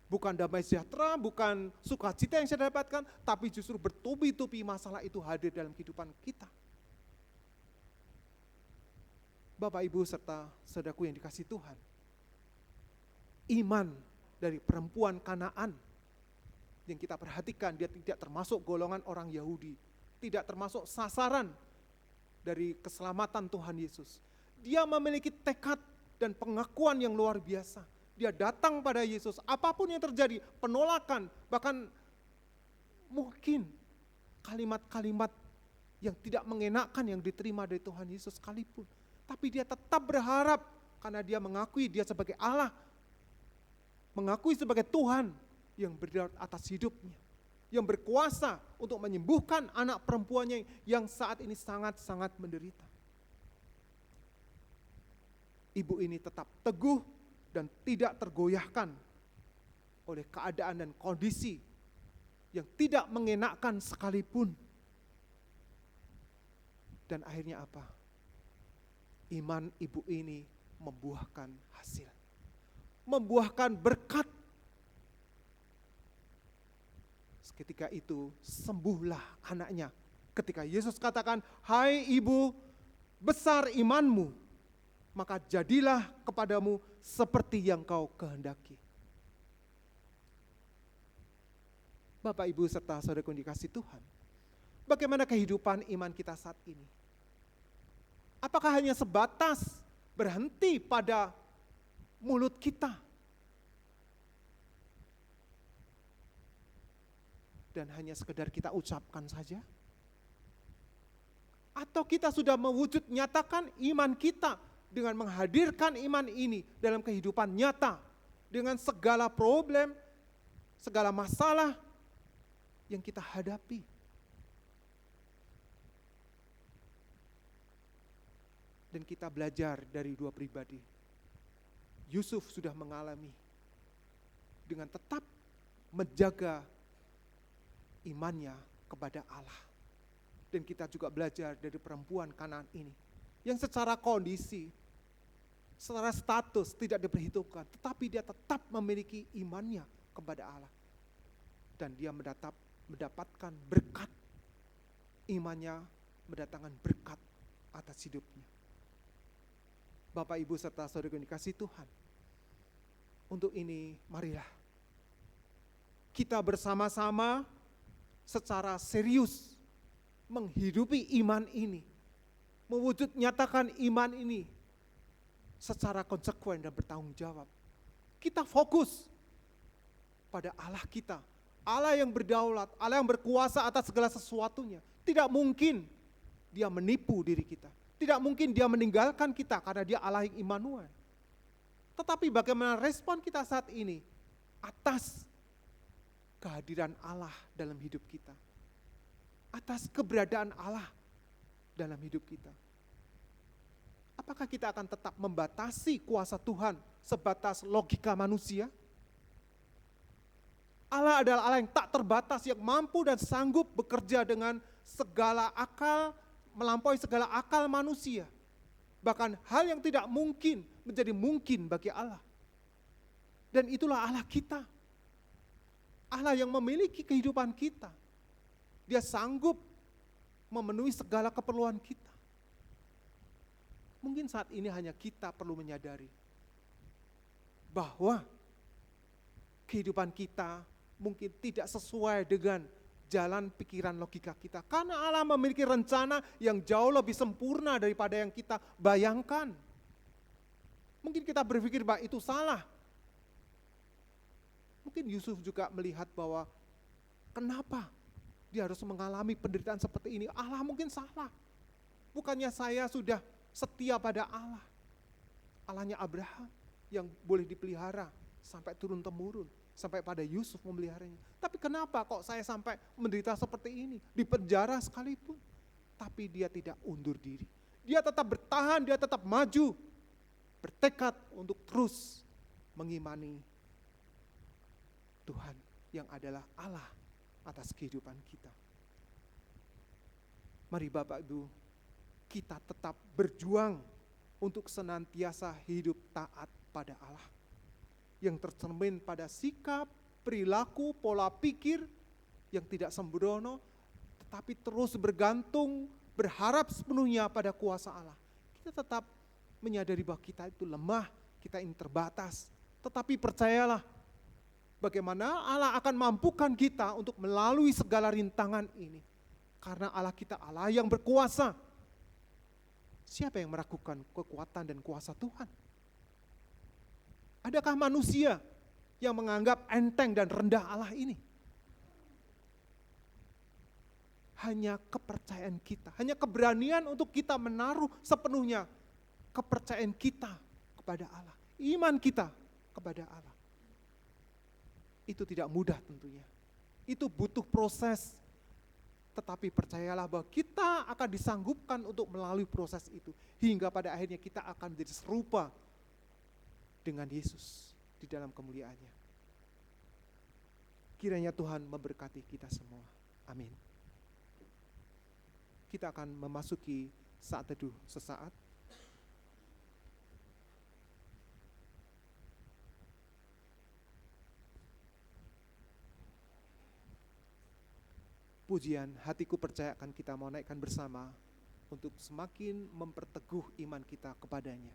Speaker 3: Bukan damai sejahtera, bukan sukacita yang saya dapatkan, tapi justru bertubi-tubi masalah itu hadir dalam kehidupan kita. Bapak, Ibu, serta saudaraku yang dikasihi Tuhan, iman dari perempuan Kanaan yang kita perhatikan, dia tidak termasuk golongan orang Yahudi, tidak termasuk sasaran dari keselamatan Tuhan Yesus. Dia memiliki tekad dan pengakuan yang luar biasa. Dia datang pada Yesus, apapun yang terjadi, penolakan, bahkan mungkin kalimat-kalimat yang tidak mengenakan yang diterima dari Tuhan Yesus sekalipun. Tapi dia tetap berharap karena dia mengakui dia sebagai Allah, mengakui sebagai Tuhan yang berdaulat atas hidupnya, yang berkuasa untuk menyembuhkan anak perempuannya yang saat ini sangat-sangat menderita. Ibu ini tetap teguh dan tidak tergoyahkan oleh keadaan dan kondisi yang tidak mengenakan sekalipun. Dan akhirnya apa? Iman ibu ini membuahkan hasil, membuahkan berkat. Ketika itu sembuhlah anaknya. Ketika Yesus katakan, "Hai ibu, besar imanmu, maka jadilah kepadamu seperti yang kau kehendaki." Bapak, Ibu, serta saudaraku yang dikasihi Tuhan, bagaimana kehidupan iman kita saat ini? Apakah hanya sebatas berhenti pada mulut kita? Dan hanya sekedar kita ucapkan saja? Atau kita sudah mewujud nyatakan iman kita dengan menghadirkan iman ini dalam kehidupan nyata, dengan segala problem, segala masalah yang kita hadapi. Dan kita belajar dari dua pribadi. Yusuf sudah mengalami dengan tetap menjaga imannya kepada Allah. Dan kita juga belajar dari perempuan Kanaan ini, yang secara kondisi, secara status tidak diperhitungkan, tetapi dia tetap memiliki imannya kepada Allah. Dan dia mendapatkan berkat, imannya mendatangkan berkat atas hidupnya. Bapak, Ibu, serta saudara yang dikasihi Tuhan, untuk ini marilah kita bersama-sama secara serius menghidupi iman ini, mewujud nyatakan iman ini secara konsekuen dan bertanggung jawab. Kita fokus pada Allah kita, Allah yang berdaulat, Allah yang berkuasa atas segala sesuatunya. Tidak mungkin dia menipu diri kita, tidak mungkin dia meninggalkan kita karena dia Allah yang Immanuel. Tetapi bagaimana respon kita saat ini atas kehadiran Allah dalam hidup kita, atas keberadaan Allah dalam hidup kita? Apakah kita akan tetap membatasi kuasa Tuhan sebatas logika manusia? Allah adalah Allah yang tak terbatas, yang mampu dan sanggup bekerja dengan segala akal, melampaui segala akal manusia. Bahkan hal yang tidak mungkin menjadi mungkin bagi Allah. Dan itulah Allah kita. Allah yang memiliki kehidupan kita. Dia sanggup memenuhi segala keperluan kita. Mungkin saat ini hanya kita perlu menyadari bahwa kehidupan kita mungkin tidak sesuai dengan jalan pikiran logika kita. Karena Allah memiliki rencana yang jauh lebih sempurna daripada yang kita bayangkan. Mungkin kita berpikir bahwa itu salah. Mungkin Yusuf juga melihat bahwa kenapa dia harus mengalami penderitaan seperti ini. Allah mungkin salah. Bukannya saya sudah setia pada Allah. Allahnya Abraham yang boleh dipelihara sampai turun-temurun. sampai pada Yusuf memeliharanya. Tapi kenapa kok saya sampai menderita seperti ini, di penjara sekalipun? Tapi dia tidak undur diri. Dia tetap bertahan, dia tetap maju, bertekad untuk terus mengimani Tuhan yang adalah Allah atas kehidupan kita. Mari Bapak Ibu, kita tetap berjuang untuk senantiasa hidup taat pada Allah, yang tercermin pada sikap, perilaku, pola pikir yang tidak sembrono, tetapi terus bergantung, berharap sepenuhnya pada kuasa Allah. Kita tetap menyadari bahwa kita itu lemah, kita ini terbatas, tetapi percayalah bagaimana Allah akan mampukan kita untuk melalui segala rintangan ini. Karena Allah kita Allah yang berkuasa. Siapa yang meragukan kekuatan dan kuasa Tuhan? Adakah manusia yang menganggap enteng dan rendah Allah ini? Hanya kepercayaan kita, hanya keberanian untuk kita menaruh sepenuhnya kepercayaan kita kepada Allah, iman kita kepada Allah. Itu tidak mudah tentunya, itu butuh proses. Tetapi percayalah bahwa kita akan disanggupkan untuk melalui proses itu, hingga pada akhirnya kita akan menjadi serupa dengan Yesus di dalam kemuliaannya. Kiranya Tuhan memberkati kita semua. Amin. Kita akan memasuki saat teduh sesaat. Pujian hatiku percaya akan kita mau naikkan bersama untuk semakin memperteguh iman kita kepadanya.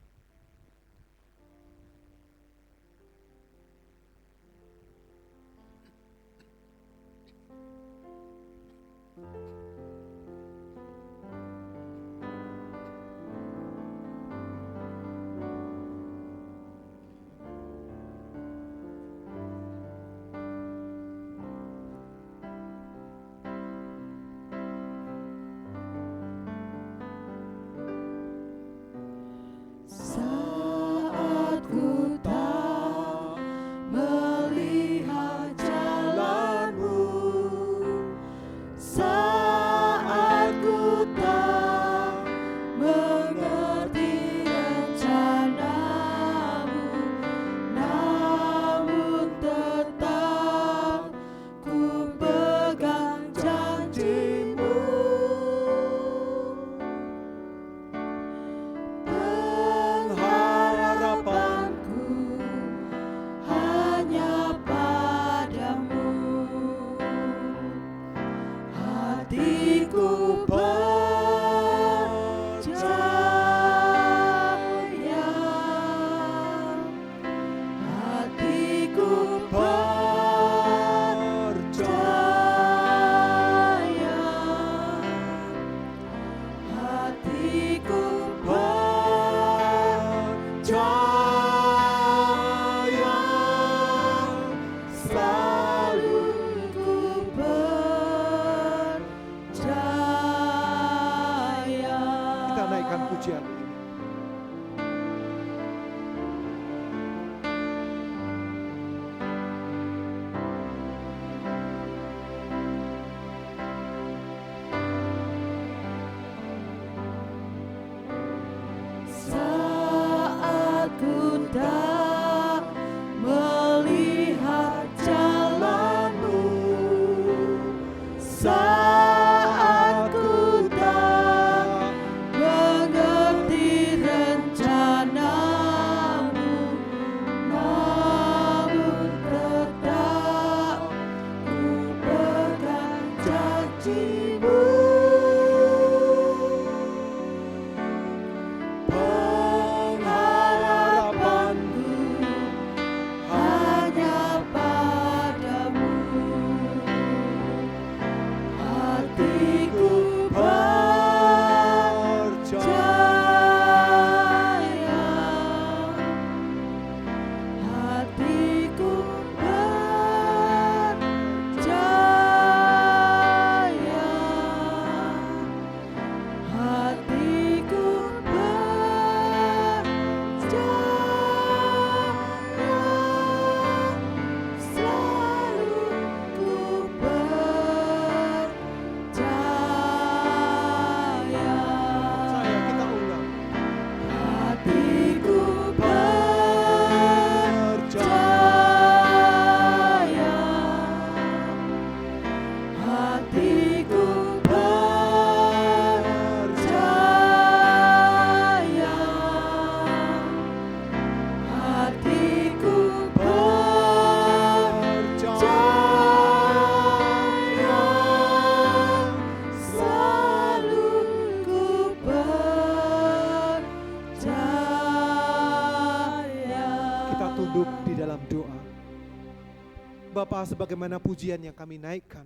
Speaker 3: Bapa, sebagaimana pujian yang kami naikkan,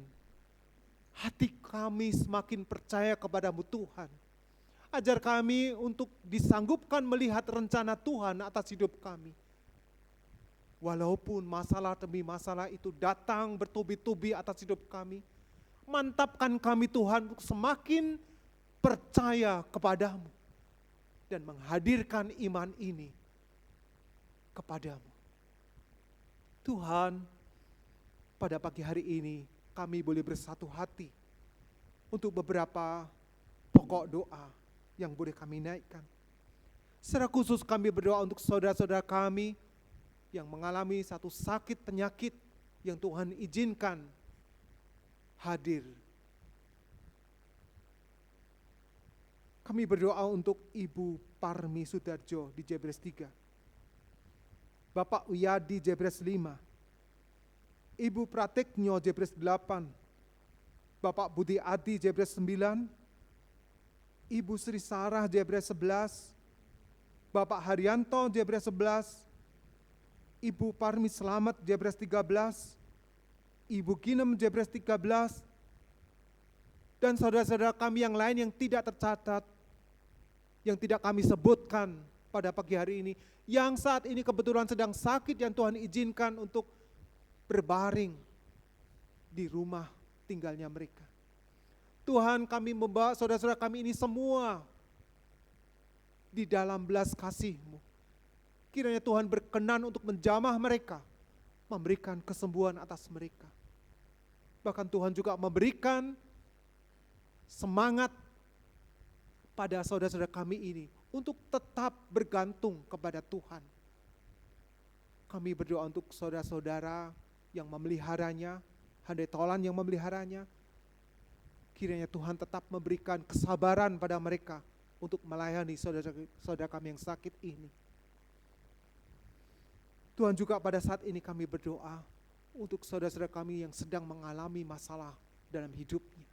Speaker 3: hati kami semakin percaya kepadamu Tuhan. Ajar kami untuk disanggupkan melihat rencana Tuhan atas hidup kami. Walaupun masalah demi masalah itu datang bertubi-tubi atas hidup kami, mantapkan kami Tuhan untuk semakin percaya kepadamu dan menghadirkan iman ini kepadamu. Tuhan, pada pagi hari ini kami boleh bersatu hati untuk beberapa pokok doa yang boleh kami naikkan. Secara khusus kami berdoa untuk saudara-saudara kami yang mengalami satu sakit penyakit yang Tuhan izinkan hadir. Kami berdoa untuk Ibu Parmi Sudarjo di Jebres 3, Bapak Wiyadi Jebres 5, Ibu Prateknyo Jebres 8, Bapak Budi Adi Jebres 9, Ibu Sri Sarah Jebres 11, Bapak Haryanto Jebres 11, Ibu Parmi Selamat Jebres 13, Ibu Ginem Jebres 13, dan saudara-saudara kami yang lain yang tidak tercatat, yang tidak kami sebutkan pada pagi hari ini, yang saat ini kebetulan sedang sakit yang Tuhan izinkan untuk berbaring di rumah tinggalnya mereka. Tuhan, kami membawa saudara-saudara kami ini semua di dalam belas kasih-Mu. Kiranya Tuhan berkenan untuk menjamah mereka, memberikan kesembuhan atas mereka. Bahkan Tuhan juga memberikan semangat pada saudara-saudara kami ini untuk tetap bergantung kepada Tuhan. Kami berdoa untuk saudara-saudara yang memeliharanya, handai tolan yang memeliharanya. Kiranya Tuhan tetap memberikan kesabaran pada mereka untuk melayani saudara-saudara kami yang sakit ini. Tuhan, juga pada saat ini kami berdoa untuk saudara-saudara kami yang sedang mengalami masalah dalam hidupnya.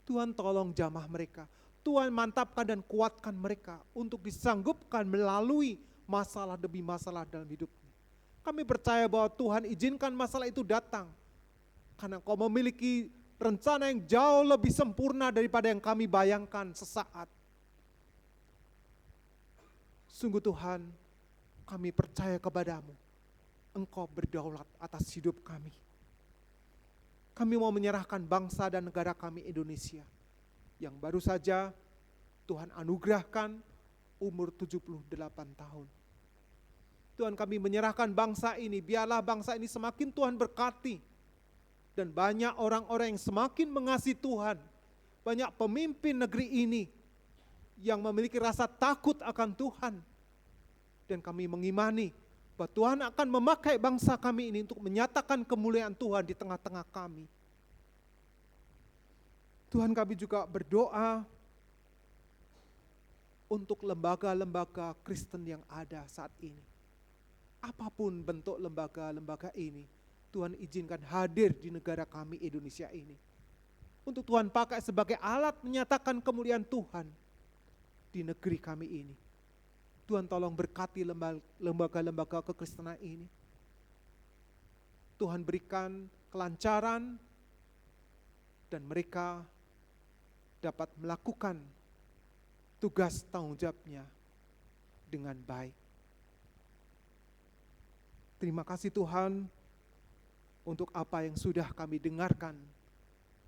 Speaker 3: Tuhan, tolong jamah mereka. Tuhan, mantapkan dan kuatkan mereka untuk disanggupkan melalui masalah demi masalah dalam hidupnya. Kami percaya bahwa Tuhan izinkan masalah itu datang karena Engkau memiliki rencana yang jauh lebih sempurna daripada yang kami bayangkan sesaat. Sungguh Tuhan, kami percaya kepadamu. Engkau berdaulat atas hidup kami. Kami mau menyerahkan bangsa dan negara kami Indonesia, yang baru saja Tuhan anugerahkan umur 78 tahun. Tuhan, kami menyerahkan bangsa ini, biarlah bangsa ini semakin Tuhan berkati, dan banyak orang-orang yang semakin mengasihi Tuhan, banyak pemimpin negeri ini yang memiliki rasa takut akan Tuhan, dan kami mengimani bahwa Tuhan akan memakai bangsa kami ini untuk menyatakan kemuliaan Tuhan di tengah-tengah kami. Tuhan, kami juga berdoa untuk lembaga-lembaga Kristen yang ada saat ini. Apapun bentuk lembaga-lembaga ini, Tuhan izinkan hadir di negara kami Indonesia ini. Untuk Tuhan pakai sebagai alat menyatakan kemuliaan Tuhan di negeri kami ini. Tuhan, tolong berkati lembaga-lembaga kekristenan ini. Tuhan, berikan kelancaran dan mereka dapat melakukan tugas tanggung jawabnya dengan baik. Terima kasih Tuhan untuk apa yang sudah kami dengarkan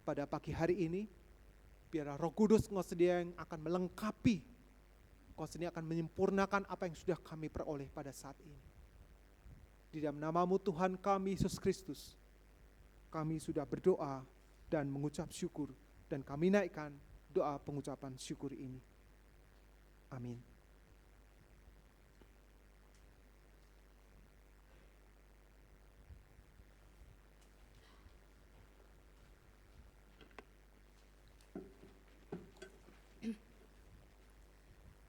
Speaker 3: pada pagi hari ini. Biarlah Roh Kudus Engkau sedia yang akan melengkapi, Engkau sendiri akan menyempurnakan apa yang sudah kami peroleh pada saat ini. Di dalam nama-Mu Tuhan kami Yesus Kristus, kami sudah berdoa dan mengucap syukur, dan kami naikkan doa pengucapan syukur ini. Amin.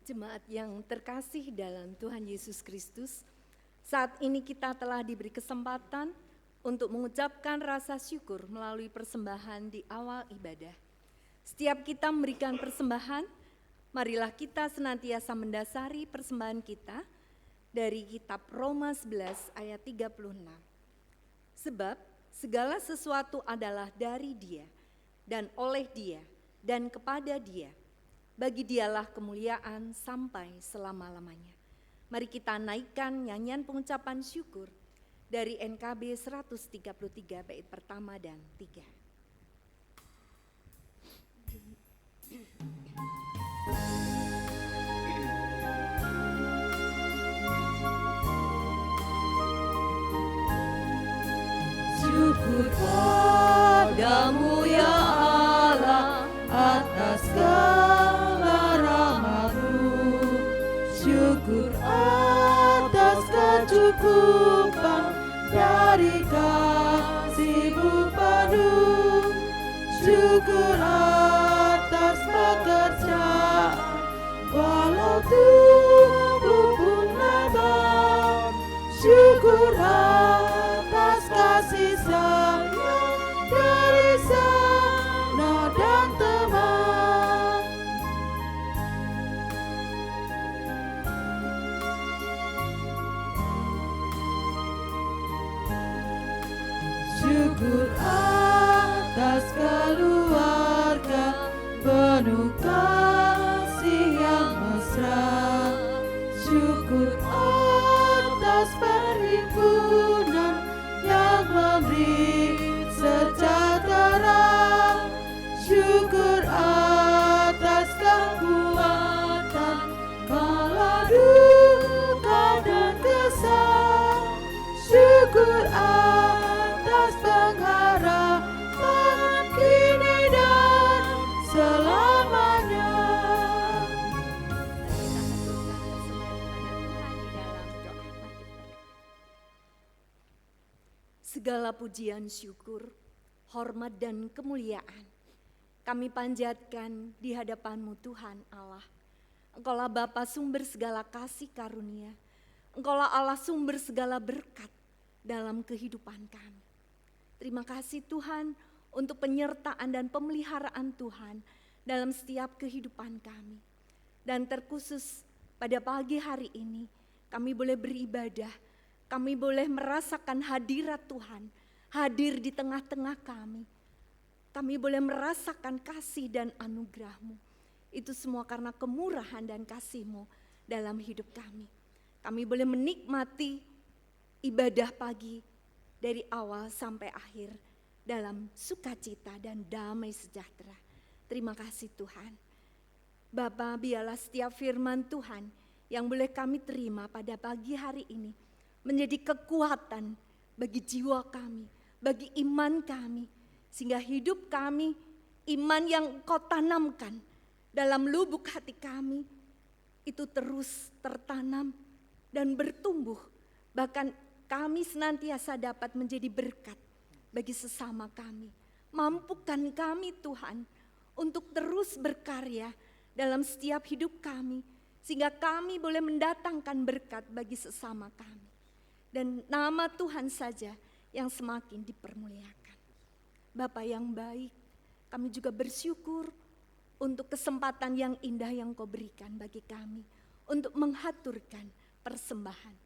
Speaker 8: Jemaat yang terkasih dalam Tuhan Yesus Kristus, saat ini kita telah diberi kesempatan untuk mengucapkan rasa syukur melalui persembahan di awal ibadah. Setiap kita memberikan persembahan, marilah kita senantiasa mendasari persembahan kita dari kitab Roma 11 ayat 36. Sebab segala sesuatu adalah dari Dia, dan oleh Dia, dan kepada Dia. Bagi Dialah kemuliaan sampai selama-lamanya. Mari kita naikkan nyanyian pengucapan syukur dari NKB 133 bait pertama dan 3.
Speaker 4: Syukur padamu ya Allah atas segala rahmat-Mu. Syukur atas kecukupan dari kasih-Mu penuh. Syukur atas pekerjaan walau tubuh pun lebar. Syukur atas kasih sayang dari sana dan teman. Syukur atas keluarga penuh kasih yang mesra. Syukur atas perhimpunan yang memberi sejahtera. Syukur atas kekuatan kala duka dan kesal. Syukur atas pengharapan kini dan selamanya.
Speaker 8: Segala pujian syukur, hormat dan kemuliaan kami panjatkan di hadapan-Mu Tuhan Allah. Engkaulah Bapa sumber segala kasih karunia. Engkaulah Allah sumber segala berkat dalam kehidupan kami. Terima kasih Tuhan untuk penyertaan dan pemeliharaan Tuhan dalam setiap kehidupan kami. Dan terkhusus pada pagi hari ini kami boleh beribadah, kami boleh merasakan hadirat Tuhan hadir di tengah-tengah kami. Kami boleh merasakan kasih dan anugerah-Mu. Itu semua karena kemurahan dan kasih-Mu dalam hidup kami. Kami boleh menikmati ibadah pagi dari awal sampai akhir dalam sukacita dan damai sejahtera. Terima kasih Tuhan. Bapa, biarlah setiap firman Tuhan yang boleh kami terima pada pagi hari ini menjadi kekuatan bagi jiwa kami, bagi iman kami, sehingga hidup kami, iman yang Engkau tanamkan dalam lubuk hati kami, itu terus tertanam dan bertumbuh. Bahkan kami senantiasa dapat menjadi berkat bagi sesama kami. Mampukan kami Tuhan untuk terus berkarya dalam setiap hidup kami, sehingga kami boleh mendatangkan berkat bagi sesama kami. Dan nama Tuhan saja yang semakin dipermuliakan. Bapa yang baik, kami juga bersyukur untuk kesempatan yang indah yang Kau berikan bagi kami untuk menghaturkan persembahan.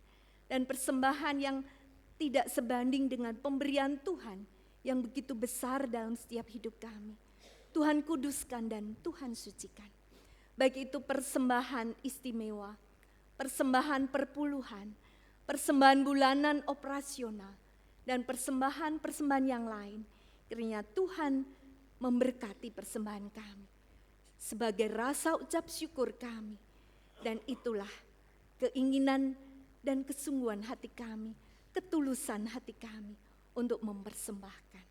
Speaker 8: Dan persembahan yang tidak sebanding dengan pemberian Tuhan yang begitu besar dalam setiap hidup kami. Tuhan kuduskan dan Tuhan sucikan. Baik itu persembahan istimewa, persembahan perpuluhan, persembahan bulanan operasional, dan persembahan-persembahan yang lain. Kiranya Tuhan memberkati persembahan kami sebagai rasa ucap syukur kami. Dan itulah keinginan dan kesungguhan hati kami, ketulusan hati kami untuk mempersembahkan.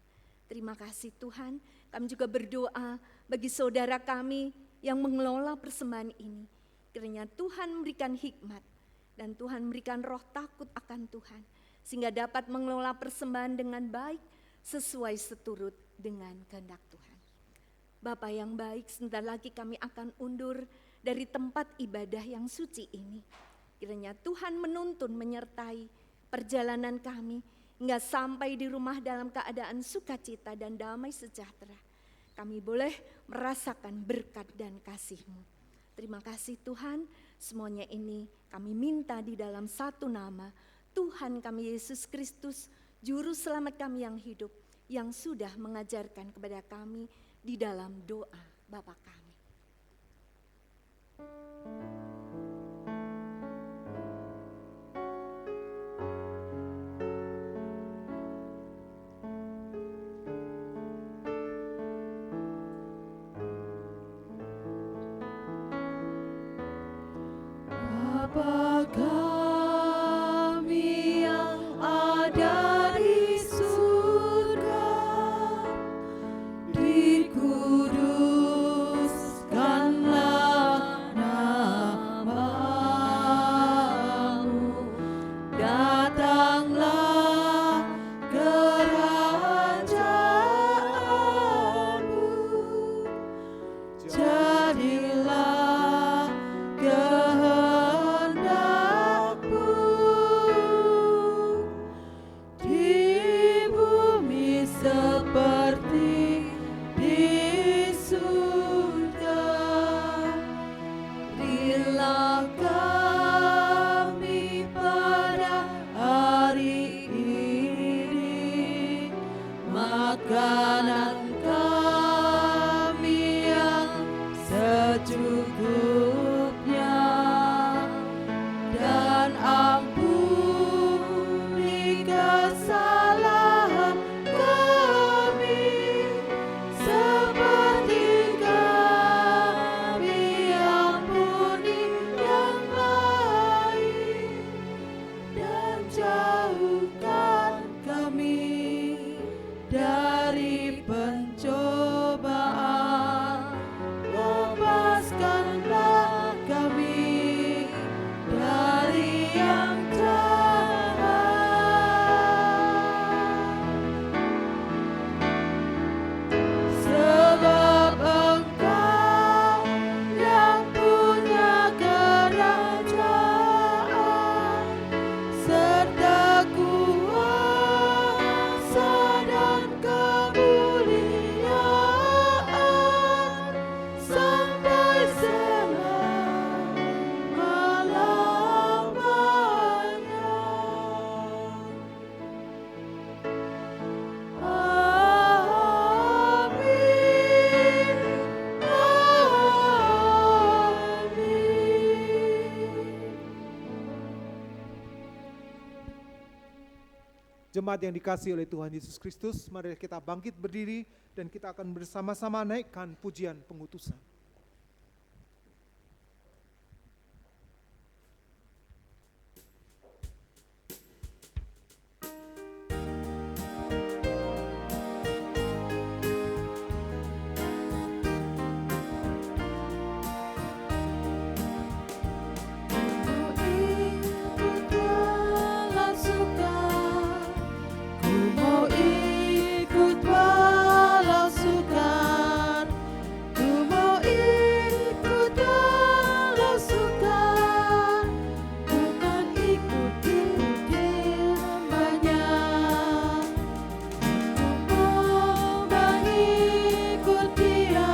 Speaker 8: Terima kasih Tuhan. Kami juga berdoa bagi saudara kami yang mengelola persembahan ini. Kiranya Tuhan memberikan hikmat dan Tuhan memberikan roh takut akan Tuhan, sehingga dapat mengelola persembahan dengan baik sesuai seturut dengan kehendak Tuhan. Bapa yang baik, sebentar lagi kami akan undur dari tempat ibadah yang suci ini. Kiranya Tuhan menuntun menyertai perjalanan kami hingga sampai di rumah dalam keadaan sukacita dan damai sejahtera. Kami boleh merasakan berkat dan kasih-Mu. Terima kasih Tuhan, semuanya ini kami minta di dalam satu nama, Tuhan kami Yesus Kristus, Juru selamat kami yang hidup, yang sudah mengajarkan kepada kami di dalam doa Bapa kami.
Speaker 4: Bapa kami yang ada di surga, dikuduskanlah namamu, datanglah kerajaanmu, jadilah kehendakmu di bumi seperti di surga. Berilah kami pada hari ini makanan kami yang secukupnya, dan ampuni kesalahan kami seperti kami ampuni yang lain, dan jauhkan kami dari pencobaan, lepaskanlah kami dari yang jahat. Sebab Engkau yang punya kerajaan serta kuasa dan kemuliaan sampai selama-lamanya. Amin.
Speaker 3: Jemaat yang dikasihi oleh Tuhan Yesus Kristus, mari kita bangkit berdiri dan kita akan bersama-sama naikkan pujian pengutusan.
Speaker 4: Ku mau ikut walau sukar, ku mau ikut walau sukar, bukan ikut firman-Nya. Aku mau mengikut Dia,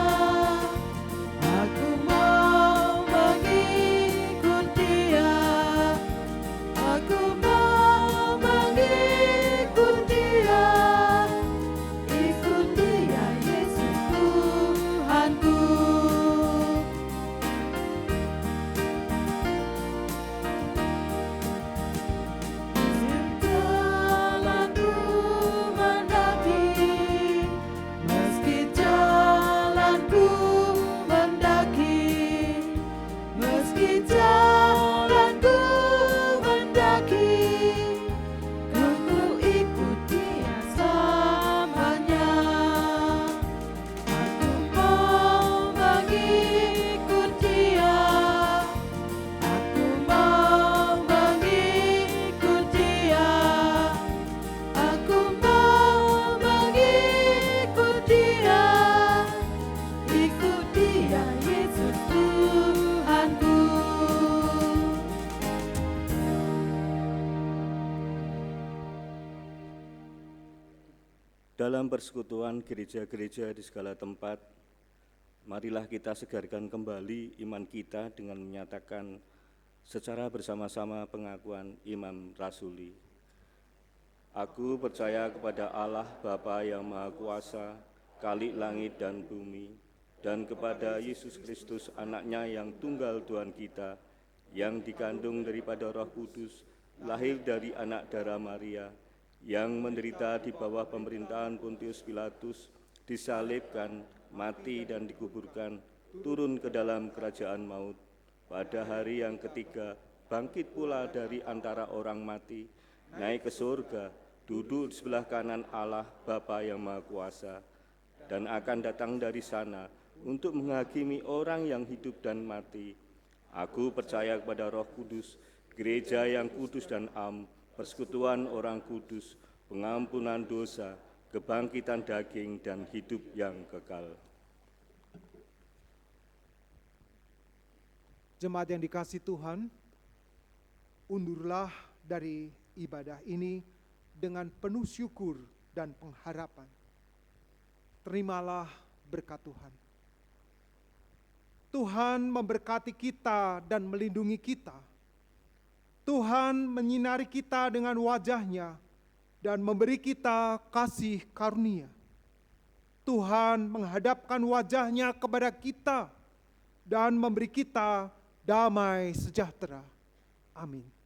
Speaker 4: aku mau mengikut Dia, aku mau mengikut Dia, ikut Dia Yesus Tuhanku. Meski jalanku mendaki, ku ikut Dia selamanya. Aku mau mengikut Dia, aku mau mengikut Dia, aku mau mengikut Dia, ikut Dia Yesus Tuhanku.
Speaker 5: Dalam persekutuan gereja-gereja di segala tempat, marilah kita segarkan kembali iman kita dengan menyatakan secara bersama-sama pengakuan Imam Rasuli. Aku percaya kepada Allah Bapa yang Maha Kuasa, Khalik langit dan bumi, dan kepada Yesus Kristus anaknya yang tunggal Tuhan kita, yang dikandung daripada Roh Kudus, lahir dari anak darah Maria, yang menderita di bawah pemerintahan Pontius Pilatus, disalibkan, mati dan dikuburkan, turun ke dalam kerajaan maut. Pada hari yang ketiga, bangkit pula dari antara orang mati, naik ke surga, duduk di sebelah kanan Allah Bapa yang Maha Kuasa, dan akan datang dari sana untuk menghakimi orang yang hidup dan mati. Aku percaya kepada Roh Kudus, gereja yang kudus dan am, persekutuan orang kudus, pengampunan dosa, kebangkitan daging, dan hidup yang kekal.
Speaker 3: Jemaat yang dikasihi Tuhan, undurlah dari ibadah ini dengan penuh syukur dan pengharapan. Terimalah berkat Tuhan. Tuhan memberkati kita dan melindungi kita. Tuhan menyinari kita dengan wajah-Nya dan memberi kita kasih karunia. Tuhan menghadapkan wajah-Nya kepada kita dan memberi kita damai sejahtera. Amin.